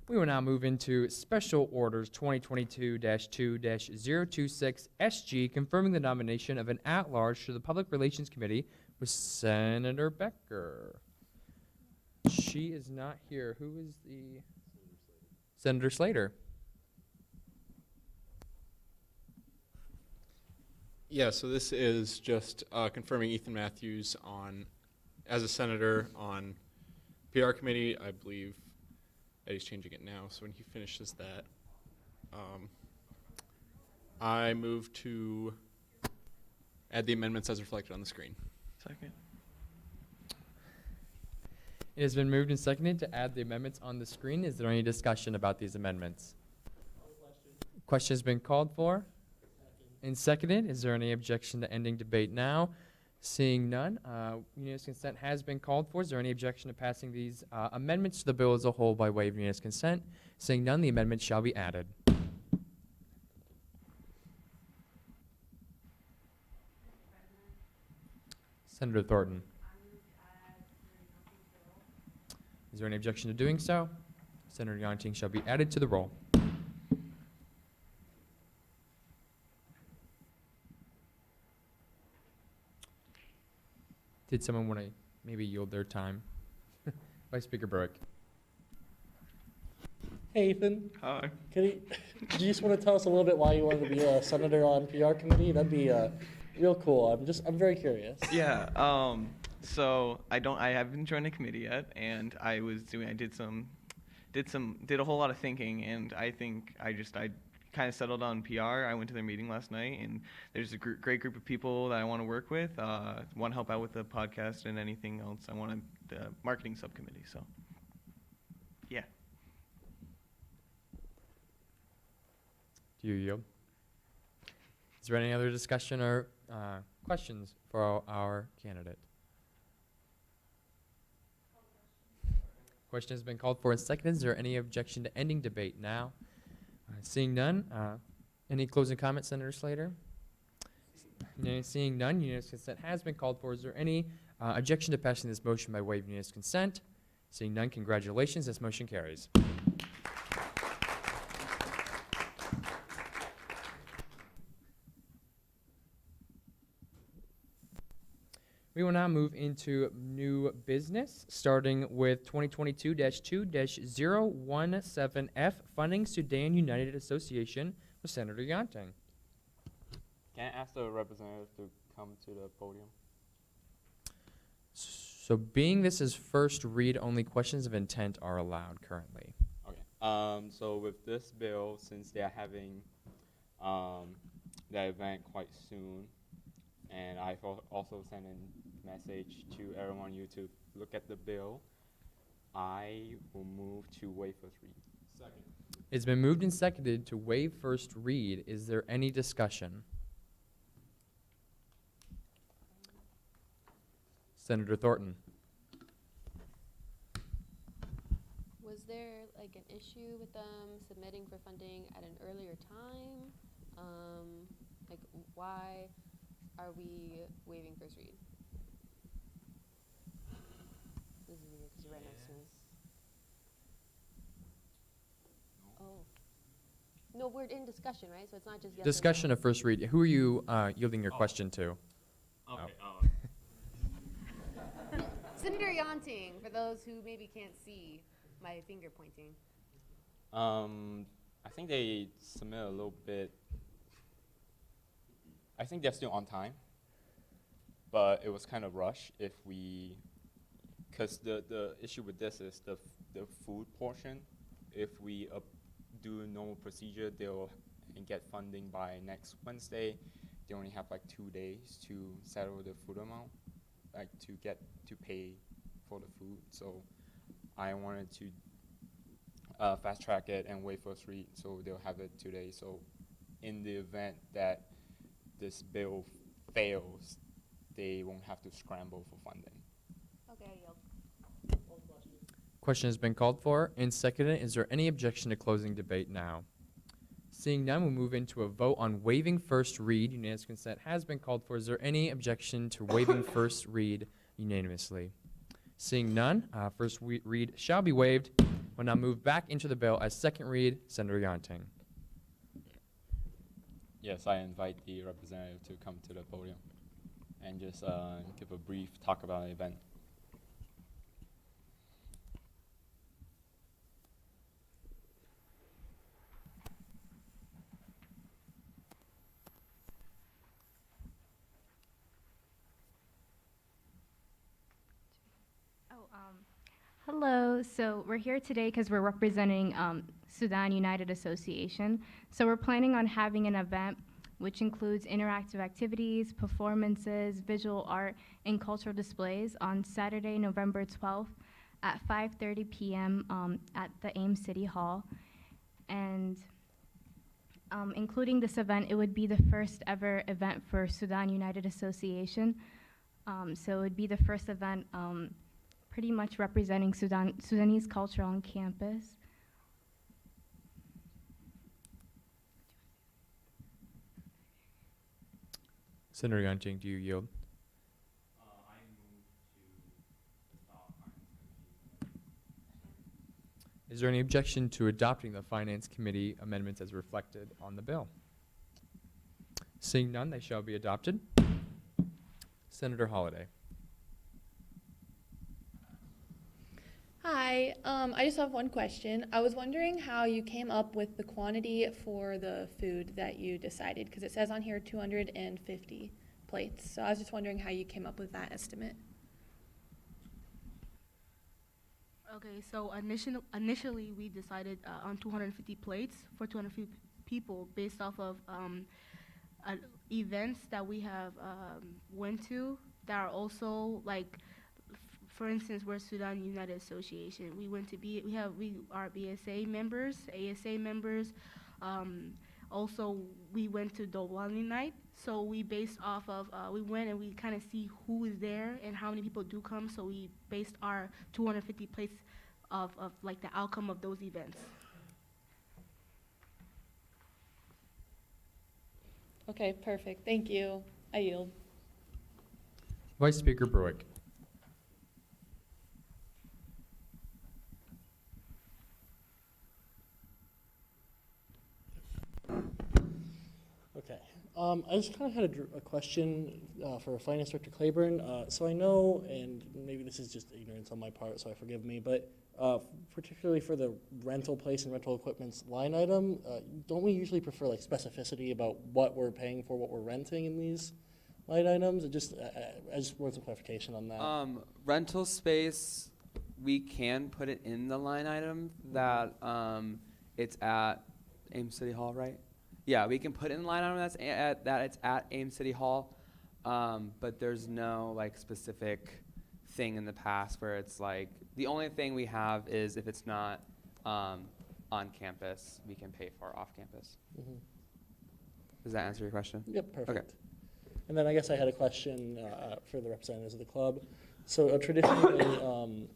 We will now move into Special Orders 2022-2-026 SG, confirming the nomination of an at-large to the Public Relations Committee with Senator Becker. She is not here. Who is the? Senator Slater. Yeah, so this is just confirming Ethan Matthews as a senator on PR committee. I believe Eddie's changing it now, so when he finishes that, I move to add the amendments as reflected on the screen. Second. It has been moved and seconded to add the amendments on the screen. Is there any discussion about these amendments? Question has been called for and seconded. Is there any objection to ending debate now? Seeing none, unanimous consent has been called for. Is there any objection to passing these amendments to the bill as a whole by way of unanimous consent? Seeing none, the amendments shall be added. Senator Thornton. Is there any objection to doing so? Senator Yonting shall be added to the roll. Did someone want to maybe yield their time? Vice Speaker Burke. Hey, Ethan. Hi. Do you just want to tell us a little bit why you wanted to be a senator on PR committee? That'd be real cool. I'm very curious. Yeah. So I haven't joined a committee yet, and I did a whole lot of thinking, and I think I kind of settled on PR. I went to their meeting last night, and there's a great group of people that I want to work with. Want to help out with the podcast and anything else. I wanted the marketing subcommittee. So, yeah. Do you yield? Is there any other discussion or questions for our candidate? Question has been called for and seconded. Is there any objection to ending debate now? Seeing none, any closing comments, Senator Slater? Seeing none, unanimous consent has been called for. Is there any objection to passing this motion by way of unanimous consent? Seeing none, congratulations. This motion carries. We will now move into new business, starting with 2022-2-017F, funding Sudan United Association with Senator Yonting. Can I ask the representative to come to the podium? So being this is first read, only questions of intent are allowed currently. Okay. So with this bill, since they are having that event quite soon, and I've also sent a message to everyone you to look at the bill, I will move to waive first read. Second. It's been moved and seconded to waive first read. Is there any discussion? Senator Thornton. Was there like an issue with them submitting for funding at an earlier time? Like why are we waiving first read? This is weird because you're right next to us. Oh. No, we're in discussion, right? So it's not just yes Discussion of first read. Who are you yielding your question to? Okay. Senator Yonting, for those who maybe can't see my finger pointing. I think they submit a little bit. I think they're still on time, but it was kind of rushed because the issue with this is the food portion. If we do a normal procedure, they'll get funding by next Wednesday. They only have like 2 days to settle the food amount, like to pay for the food. So I wanted to fast track it and wait first read, so they'll have it today. So in the event that this bill fails, they won't have to scramble for funding. Okay, I yield. Question has been called for and seconded. Is there any objection to closing debate now? Seeing none, we'll move into a vote on waiving first read. Unanimous consent has been called for. Is there any objection to waiving first read unanimously? Seeing none, first read shall be waived. We'll now move back into the bill as second read. Senator Yonting. Yes, I invite the representative to come to the podium and just give a brief talk about the event. Hello. So we're here today because we're representing Sudan United Association. So we're planning on having an event which includes interactive activities, performances, visual art, and cultural displays on Saturday, November 12th at 5:30 p.m. At the Ames City Hall. And including this event, it would be the first ever event for Sudan United Association. So it would be the first event pretty much representing Sudanese culture on campus. Senator Yunting, do you yield? Is there any objection to adopting the Finance Committee amendments as reflected on the bill? Seeing none, they shall be adopted. Senator Holliday. Hi, I just have one question. I was wondering how you came up with the quantity for the food that you decided, because it says on here 250 plates. So I was just wondering how you came up with that estimate. Okay, so initially we decided on 250 plates for 250 people based off of events that we have went to that are also like, for instance, we're Sudan United Association. We are BSA members, ASA members. Also, we went to Dolwani night. So we based off of, we went and we kind of see who is there and how many people do come. So we based our 250 plates of like the outcome of those events. Okay, perfect. Thank you. I yield. Vice Speaker Bruick. Okay. I just kind of had a question for Finance Director Claiborne. So I know, and maybe this is just ignorance on my part, so forgive me, but particularly for the rental place and rental equipment's line item, don't we usually prefer like specificity about what we're paying for, what we're renting in these line items? I just want some clarification on that. Rental space, we can put it in the line item that it's at Ames City Hall, right? Yeah, we can put in the line item that it's at Ames City Hall, but there's no like specific thing in the past where it's like, the only thing we have is if it's not on campus, we can pay for off campus. Mhm. Does that answer your question? Yep, perfect. Okay. And then I guess I had a question for the representatives of the club. So traditionally,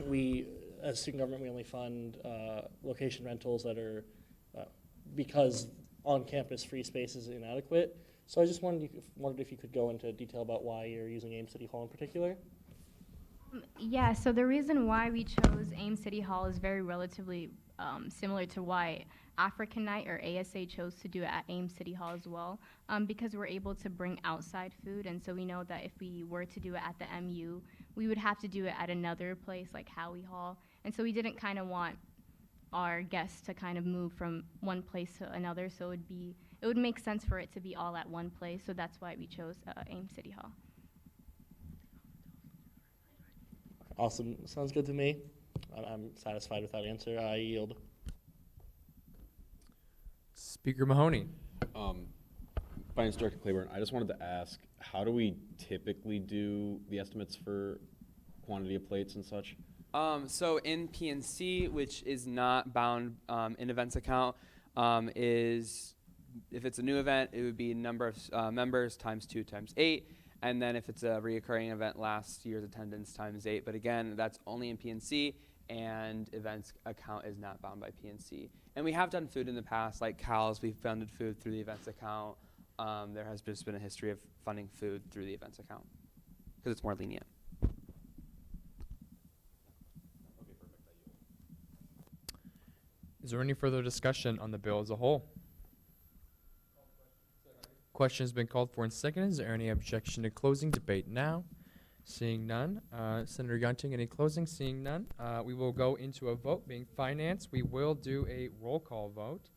we, as student government, we only fund location rentals that are, because on-campus free space is inadequate. So I just wondered if you could go into detail about why you're using Ames City Hall in particular. Yeah, so the reason why we chose Ames City Hall is very relatively similar to why African Night or ASA chose to do it at Ames City Hall as well, because we're able to bring outside food, and so we know that if we were to do it at the MU, we would have to do it at another place like Howie Hall, and so we didn't kind of want our guests to kind of move from one place to another, so it would make sense for it to be all at one place, so that's why we chose Ames City Hall. Awesome, sounds good to me. I'm satisfied with that answer. I yield. Speaker Mahoney. Finance Director Claiborne, I just wanted to ask, how do we typically do the estimates for quantity of plates and such? So in PNC, which is not bound in events account, is if it's a new event, it would be number of members times 2 times 8. And then if it's a reoccurring event, last year's attendance times 8. But again, that's only in PNC, and events account is not bound by PNC. And we have done food in the past, like Cal's, we've funded food through the events account. There has just been a history of funding food through the events account because it's more lenient. Is there any further discussion on the bill as a whole? Question has been called for and seconded. Is there any objection to closing debate now? Seeing none. Senator Yunting, any closing? Seeing none. We will go into a vote. Being finance, we will do a roll call vote.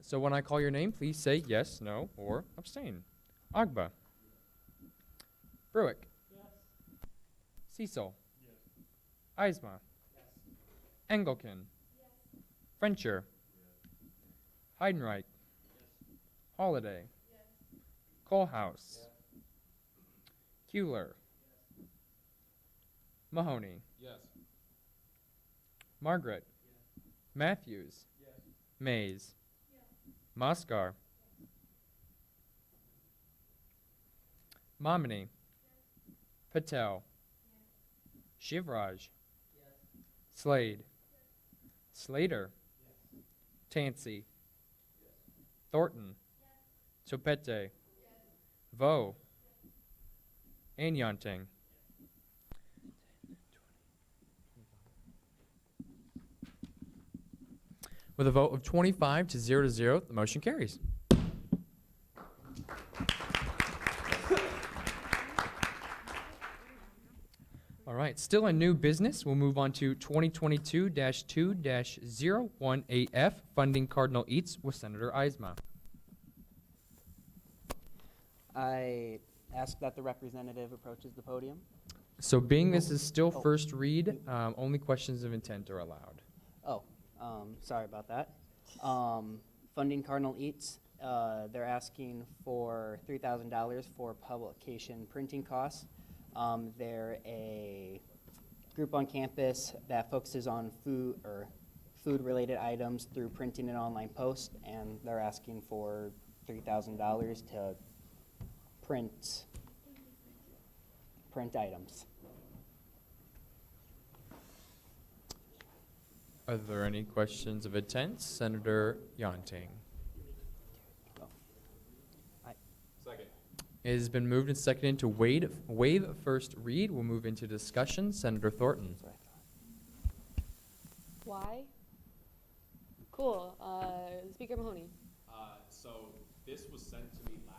So when I call your name, please say yes, no, or abstain. Agba. Bruick. Yes. Cecil. Yes. Eisma. Engelken. Frencher. Heidenreich. Holliday. Kohlhaus. Kuehler. Mahoney. Yes. Margaret. Matthews. Mays. Moskar. Momini. Patel. Shivraj. Slade. Slater. Tansey. Thornton. Topete. Vo. And Yonting. With a vote of 25 to 0, the motion carries. All right, still in new business, we'll move on to 2022-2-018F, funding Cardinal Eats with Senator Eisma. I ask that the representative approaches the podium. So being this is still first read, only questions of intent are allowed. Sorry about that. Funding Cardinal Eats, they're asking for $3,000 for publication printing costs. They're a group on campus that focuses on food-related items through printing and online posts, and they're asking for $3,000 to print items. Are there any questions of intent? Senator Yonting. Second. It has been moved and seconded to waive first read. We'll move into discussion. Senator Thornton. Why? Cool. Speaker Mahoney. So this was sent to me last.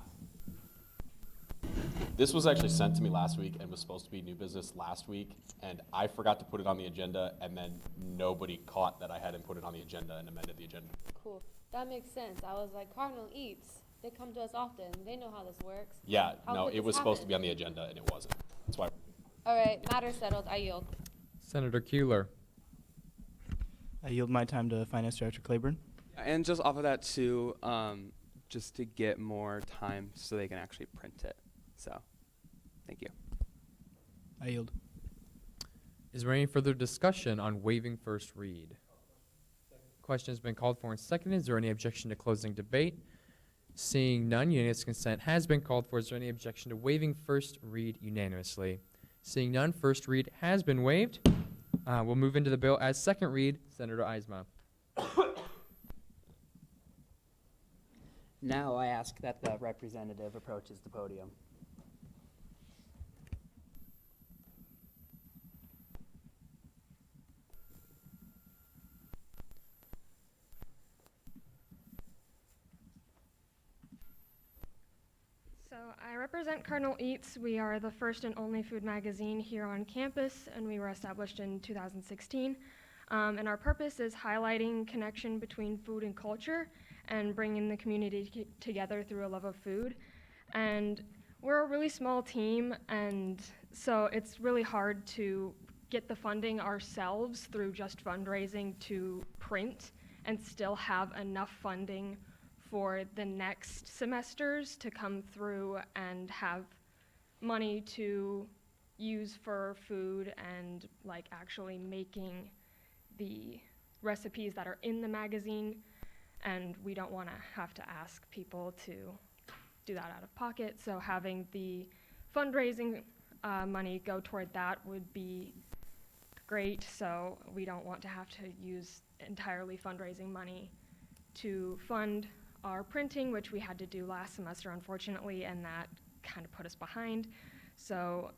This was actually sent to me last week and was supposed to be new business last week, and I forgot to put it on the agenda, and then nobody caught that I hadn't put it on the agenda and amended the agenda. Cool. That makes sense. I was like, Cardinal Eats. They come to us often. They know how this works. Yeah, How no, could it this was supposed to be happen? on the agenda and it wasn't. That's why. All right, matter settled. I yield. Senator Kuehler. I yield my time to Finance Director Claiborne. And just off of that too, just to get more time so they can actually print it. So, thank you. I yield. Is there any further discussion on waiving first read? Question has been called for and seconded. Is there any objection to closing debate? Seeing none, unanimous consent has been called for. Is there any objection to waiving first read unanimously? Seeing none, first read has been waived. We'll move into the bill as second read. Senator Eisma. Now I ask that the representative approaches the podium. So I represent Cardinal Eats. We are the first and only food magazine here on campus, and we were established in 2016. And our purpose is highlighting connection between food and culture and bringing the community together through a love of food. And we're a really small team, and so it's really hard to get the funding ourselves through just fundraising to print and still have enough funding for the next semesters to come through and have money to use for food and like actually making the recipes that are in the magazine. And we don't want to have to ask people to do that out of pocket. So having the fundraising money go toward that would be great. So we don't want to have to use entirely fundraising money to fund our printing, which we had to do last semester, unfortunately, and that kind of put us behind. So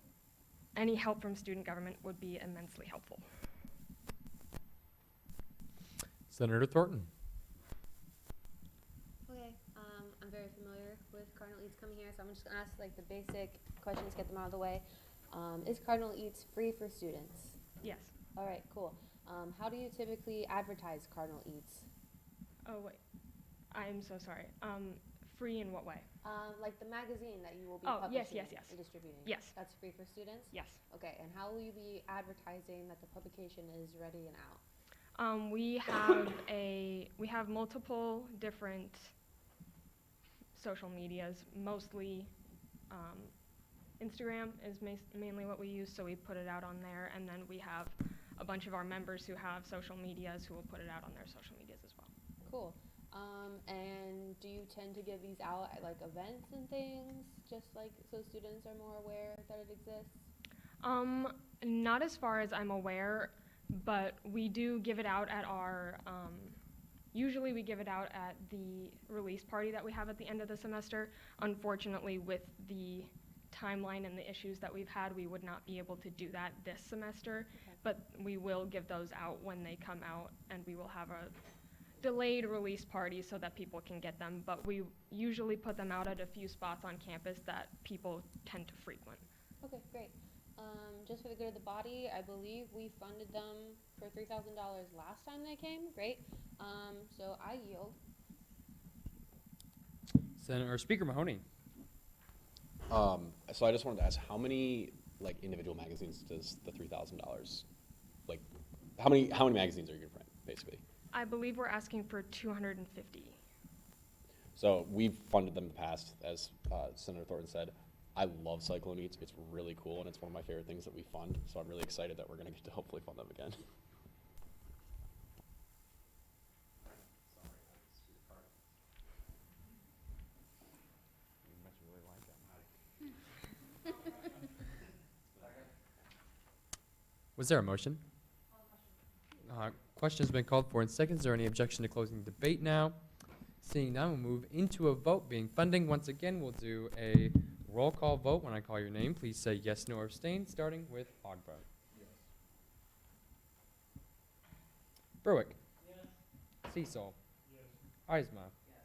any help from student government would be immensely helpful. Senator Thornton. Okay, I'm very familiar with Cardinal Eats coming here, so I'm just gonna ask like the basic questions, get them out of the way. Is Cardinal Eats free for students? Yes. All right, cool. How do you typically advertise Cardinal Eats? Oh, wait. I'm so sorry. Free in what way? Like the magazine that you will be Oh, yes, publishing yes. and distributing. Yes. That's free for students? Yes. Okay, and how will you be advertising that the publication is ready and out? We have multiple different social medias, mostly Instagram is mainly what we use, so we put it out on there, and then we have a bunch of our members who have social medias who will put it out on their social medias as well. Cool. And do you tend to give these out at like events and things, just like so students are more aware that it exists? Not as far as I'm aware, but we do give it out at our, usually we give it out at the release party that we have at the end of the semester. Unfortunately, with the timeline and the issues that we've had, we would not be able to do that this semester, but we will give those out when they come out, and we will have a delayed release party so that people can get them, but we usually put them out at a few spots on campus that people tend to frequent. Okay, great. Just for the good of the body, I believe we funded them for $3,000 last time they came. Great. So I yield. Senator Speaker Mahoney. So I just wanted to ask, how many like individual magazines does the $3,000, like, how many magazines are you gonna print, basically? I believe we're asking for 250. So we've funded them in the past, as Senator Thornton said. I love Cyclone Eats. It's really cool, and it's one of my favorite things that we fund. So I'm really excited that we're going to get to hopefully fund them again. Was there a motion? Question's been called for in seconds. Is there any objection to closing the debate now? Seeing none, we'll move into a vote. Being funding, once again, we'll do a roll call vote. When I call your name, please say yes, no, or abstain, starting with Ogba. Yes. Berwick. Yes. Cecil. Yes. Eisma. Yes.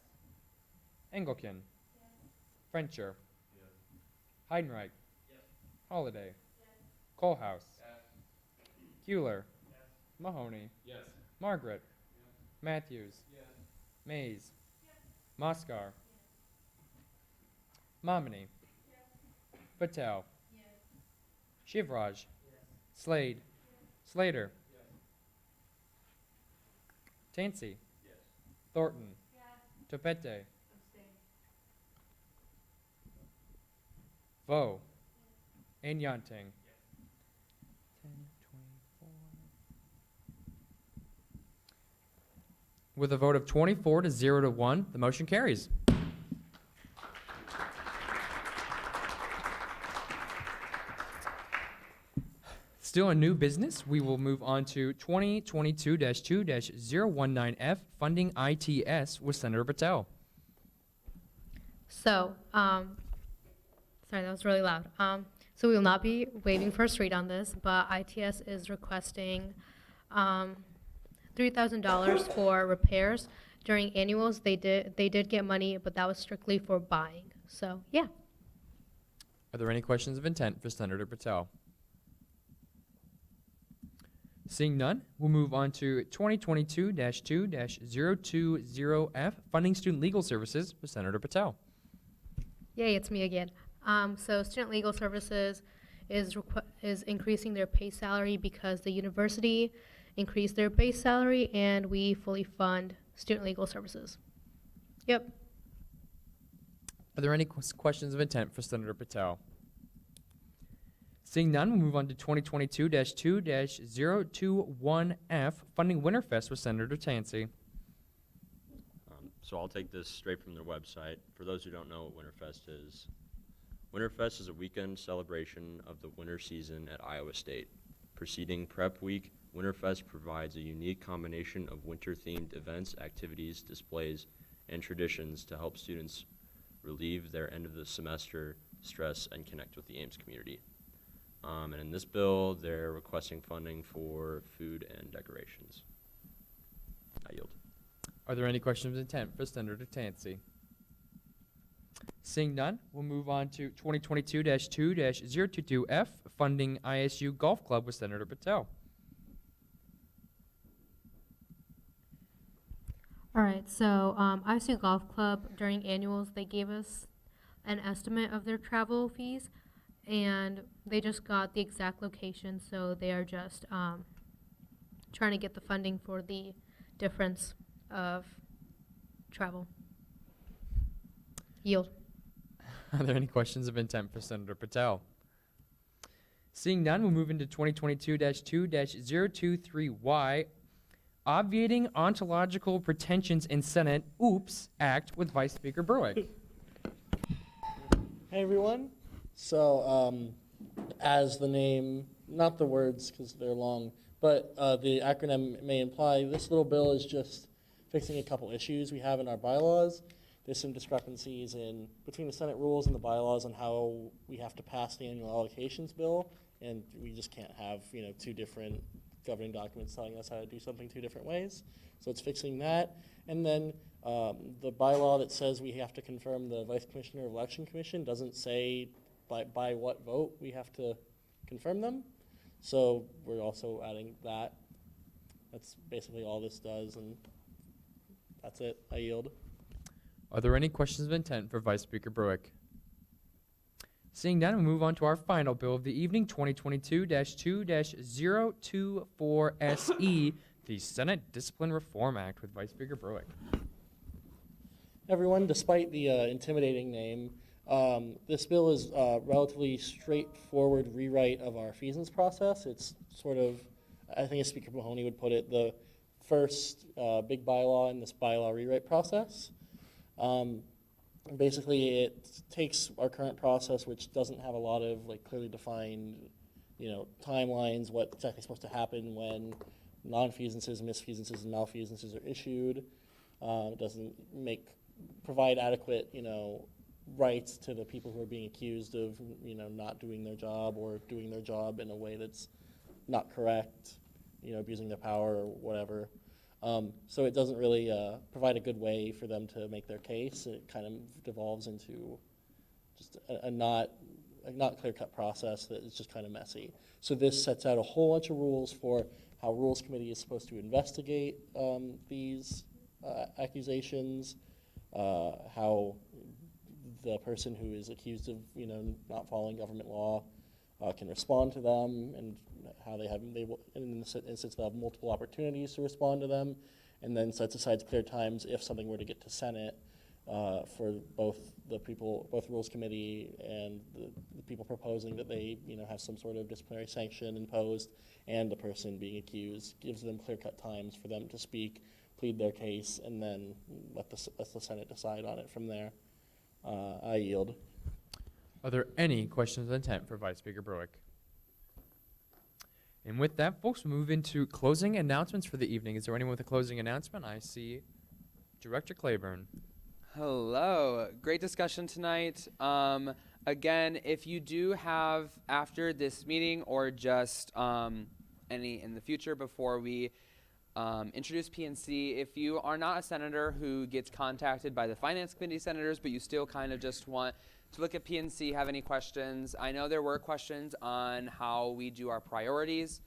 Engelken. Yes. Frencher. Yes. Heidenreich. Yes. Holiday. Yes. Kohlhaus. Yes. Hewler. Yes. Mahoney. Yes. Margaret. Yes. Matthews. Yes. Mays. Moskar. Momini. Patel. Shivraj. Slade. Slater. Tansy. Thornton. Topete. Vo. And Yanting. With a vote of 24 to 0 to 1, the motion carries. Still in new business, we will move on to 2022-2-019F, funding ITS with Senator Patel. So, sorry, that was really loud. So we will not be waiving first read on this, but ITS is requesting $3,000 for repairs. During annuals, they did get money, but that was strictly for buying. So, yeah. Are there any questions of intent for Senator Patel? Seeing none, we'll move on to 2022-2-020F, funding student legal services with Senator Patel. Yay, it's me again. So student legal services is increasing their pay salary because the university increased their base salary, and we fully fund student legal services. Yep. Are there any questions of intent for Senator Patel? Seeing none, we'll move on to 2022-2-021F, funding Winterfest with Senator Tansey. So I'll take this straight from their website. For those who don't know what Winterfest is a weekend celebration of the winter season at Iowa State. Preceding Prep Week, Winterfest provides a unique combination of winter-themed events, activities, displays, and traditions to help students relieve their end-of-the-semester stress and connect with the Ames community. And in this bill, they're requesting funding for food and decorations. I yield. Are there any questions of intent for Senator Tansey? Seeing none, we'll move on to 2022-2-022F, funding ISU Golf Club with Senator Patel. All right, so ISU Golf Club, during annuals, they gave us an estimate of their travel fees, and they just got the exact location, so they are just trying to get the funding for the difference of travel. Yield. Are there any questions of intent for Senator Patel? Seeing none, we'll move into 2022-2-023Y, obviating ontological pretensions in Senate, Oops, Act with Vice Speaker Berwick. Hey everyone. So as the name, not the words because they're long, but the acronym may imply, this little bill is just fixing a couple issues we have in our bylaws. There's some discrepancies between the Senate rules and the bylaws on how we have to pass the annual allocations bill, and we just can't have two different governing documents telling us how to do something two different ways. So it's fixing that. And then the bylaw that says we have to confirm the Vice Commissioner of Election Commission doesn't say by what vote we have to confirm them. So we're also adding that. That's basically all this does, and that's it. I yield. Are there any questions of intent for Vice Speaker Berwick? Seeing none, we'll move on to our final bill of the evening, 2022-2-024SE, the Senate Discipline Reform Act with Vice Speaker Berwick. Everyone, despite the intimidating name, this bill is a relatively straightforward rewrite of our feasance process. It's sort of, I think as Speaker Mahoney would put it, the first big bylaw in this bylaw rewrite process. Basically, it takes our current process, which doesn't have a lot of clearly defined, timelines, what's exactly supposed to happen when non-feasances, misfeasances, and malfeasances are issued. It doesn't provide adequate, rights to the people who are being accused of, not doing their job or doing their job in a way that's not correct, abusing their power or whatever. So it doesn't really provide a good way for them to make their case. It kind of devolves into just a not clear-cut process that is just kind of messy. So this sets out a whole bunch of rules for how Rules Committee is supposed to investigate these accusations, how the person who is accused of not following government law can respond to them, and how in this instance they'll have multiple opportunities to respond to them, and then sets aside clear times if something were to get to Senate for both Rules Committee and the people proposing that they have some sort of disciplinary sanction imposed, and the person being accused, gives them clear-cut times for them to speak, plead their case, and then let the Senate decide on it from there. I yield. Are there any questions of intent for Vice Speaker Berwick? And with that, folks, we'll move into closing announcements for the evening. Is there anyone with a closing announcement? I see Director Claiborne. Hello. Great discussion tonight. Again, if you do have, after this meeting or just any in the future before we introduce PNC, if you are not a senator who gets contacted by the Finance Committee senators, but you still kind of just want to look at PNC, have any questions. I know there were questions on how we do our priorities.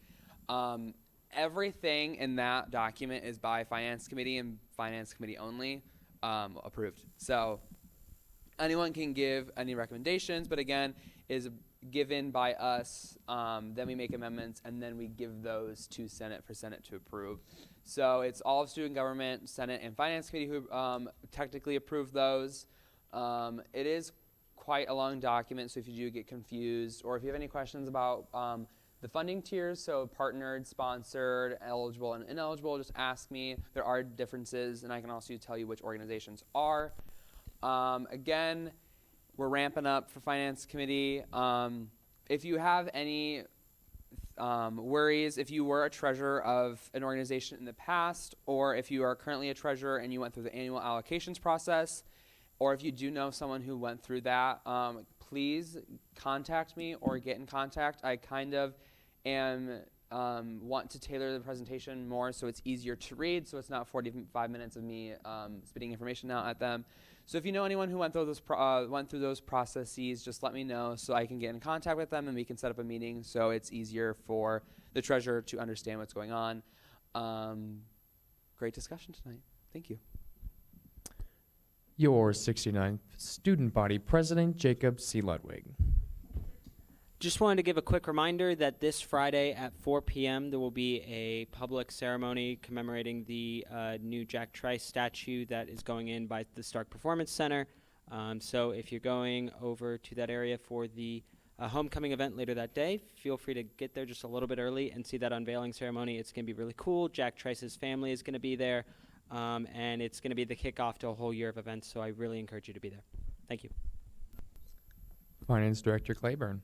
Everything in that document is by Finance Committee and Finance Committee only approved. So anyone can give any recommendations, but again, is given by us, then we make amendments, and then we give those to Senate for Senate to approve. So it's all of student government, Senate, and Finance Committee who technically approve those. It is quite a long document, so if you do get confused, or if you have any questions about the funding tiers, so partnered, sponsored, eligible, and ineligible, just ask me. There are differences, and I can also tell you which organizations are. Again, we're ramping up for Finance Committee. If you have any worries, if you were a treasurer of an organization in the past, or if you are currently a treasurer and you went through the annual allocations process, or if you do know someone who went through that, please contact me or get in contact. I kind of want to tailor the presentation more so it's easier to read, so it's not 45 minutes of me spitting information out at them. So if you know anyone who went through those processes, just let me know so I can get in contact with them and we can set up a meeting so it's easier for the treasurer to understand what's going on. Great discussion tonight. Thank you. Your 69th Student Body President, Jacob C. Ludwig. Just wanted to give a quick reminder that this Friday at 4 p.m. there will be a public ceremony commemorating the new Jack Trice statue that is going in by the Stark Performance Center. So if you're going over to that area for the homecoming event later that day, feel free to get there just a little bit early and see that unveiling ceremony. It's going to be really cool. Jack Trice's family is going to be there, and it's going to be the kickoff to a whole year of events, so I really encourage you to be there. Thank you. Finance Director Claiborne.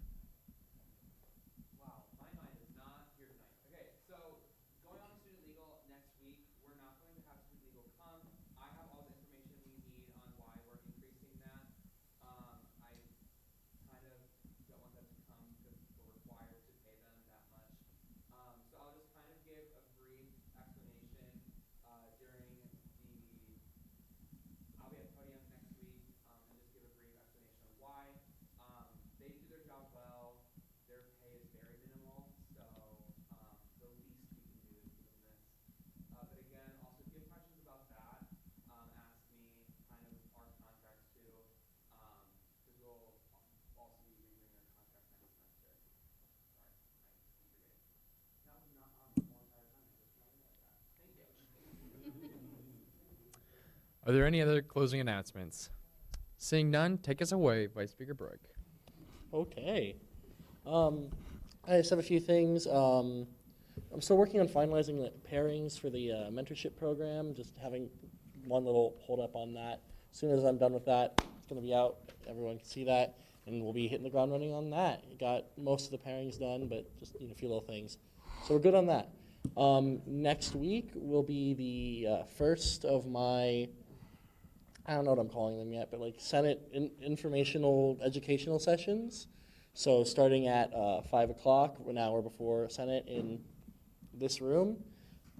Are there any other closing announcements? Seeing none, take us away, Vice Speaker Brooke. Okay. I just have a few things. I'm still working on finalizing the pairings for the mentorship program, just having one little hold up on that. As soon as I'm done with that, it's going to be out. Everyone can see that, and we'll be hitting the ground running on that. Got most of the pairings done, but just a few little things. So we're good on that. Next week will be the first of my, I don't know what I'm calling them yet, but like Senate informational educational sessions. So starting at 5 o'clock, an hour before Senate in this room,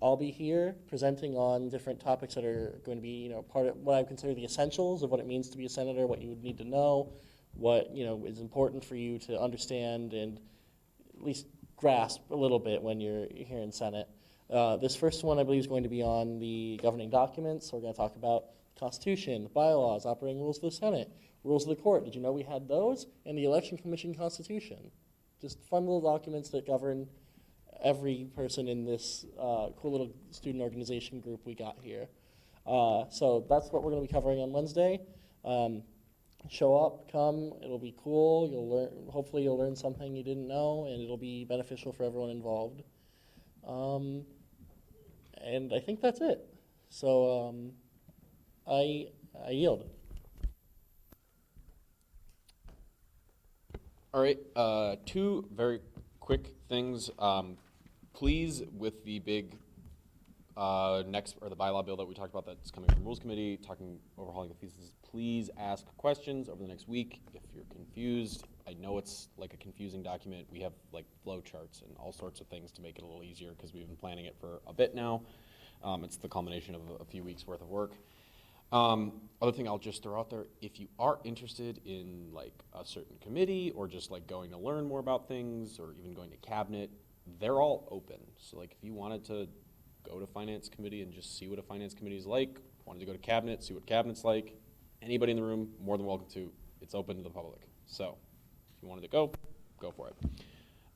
I'll be here presenting on different topics that are going to be, part of what I consider the essentials of what it means to be a senator, what you would need to know, what, is important for you to understand and at least grasp a little bit when you're here in Senate. This first one, I believe, is going to be on the governing documents. So we're going to talk about Constitution, the bylaws, operating rules for the Senate, rules of the court. Did you know we had those? And the Election Commission Constitution. Just fun little documents that govern every person in this cool little student organization group we got here. So that's what we're going to be covering on Wednesday. Show up, come, it'll be cool. You'll learn. Hopefully you'll learn something you didn't know, and it'll be beneficial for everyone involved. And I think that's it. So I yield. All right, two very quick things. Please, with the big the bylaw bill that we talked about that's coming from Rules Committee, overhauling the thesis, please ask questions over the next week. If you're confused, I know it's like a confusing document. We have like flow charts and all sorts of things to make it a little easier because we've been planning it for a bit now. It's the culmination of a few weeks worth of work. Other thing I'll just throw out there, if you are interested in like a certain committee or just like going to learn more about things or even going to cabinet, they're all open. So like if you wanted to go to finance committee and just see what a finance committee is like, wanted to go to cabinet, see what cabinet's like, anybody in the room, more than welcome to. It's open to the public. So if you wanted to go for it.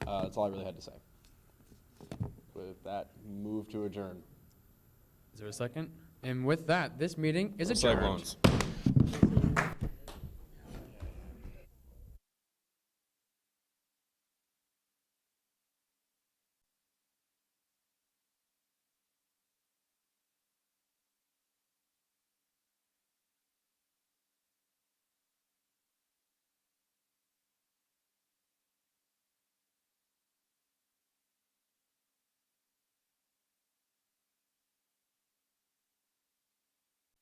That's all I really had to say. With that, move to adjourn. Is there a second? And with that, this meeting is Cyclones. adjourned.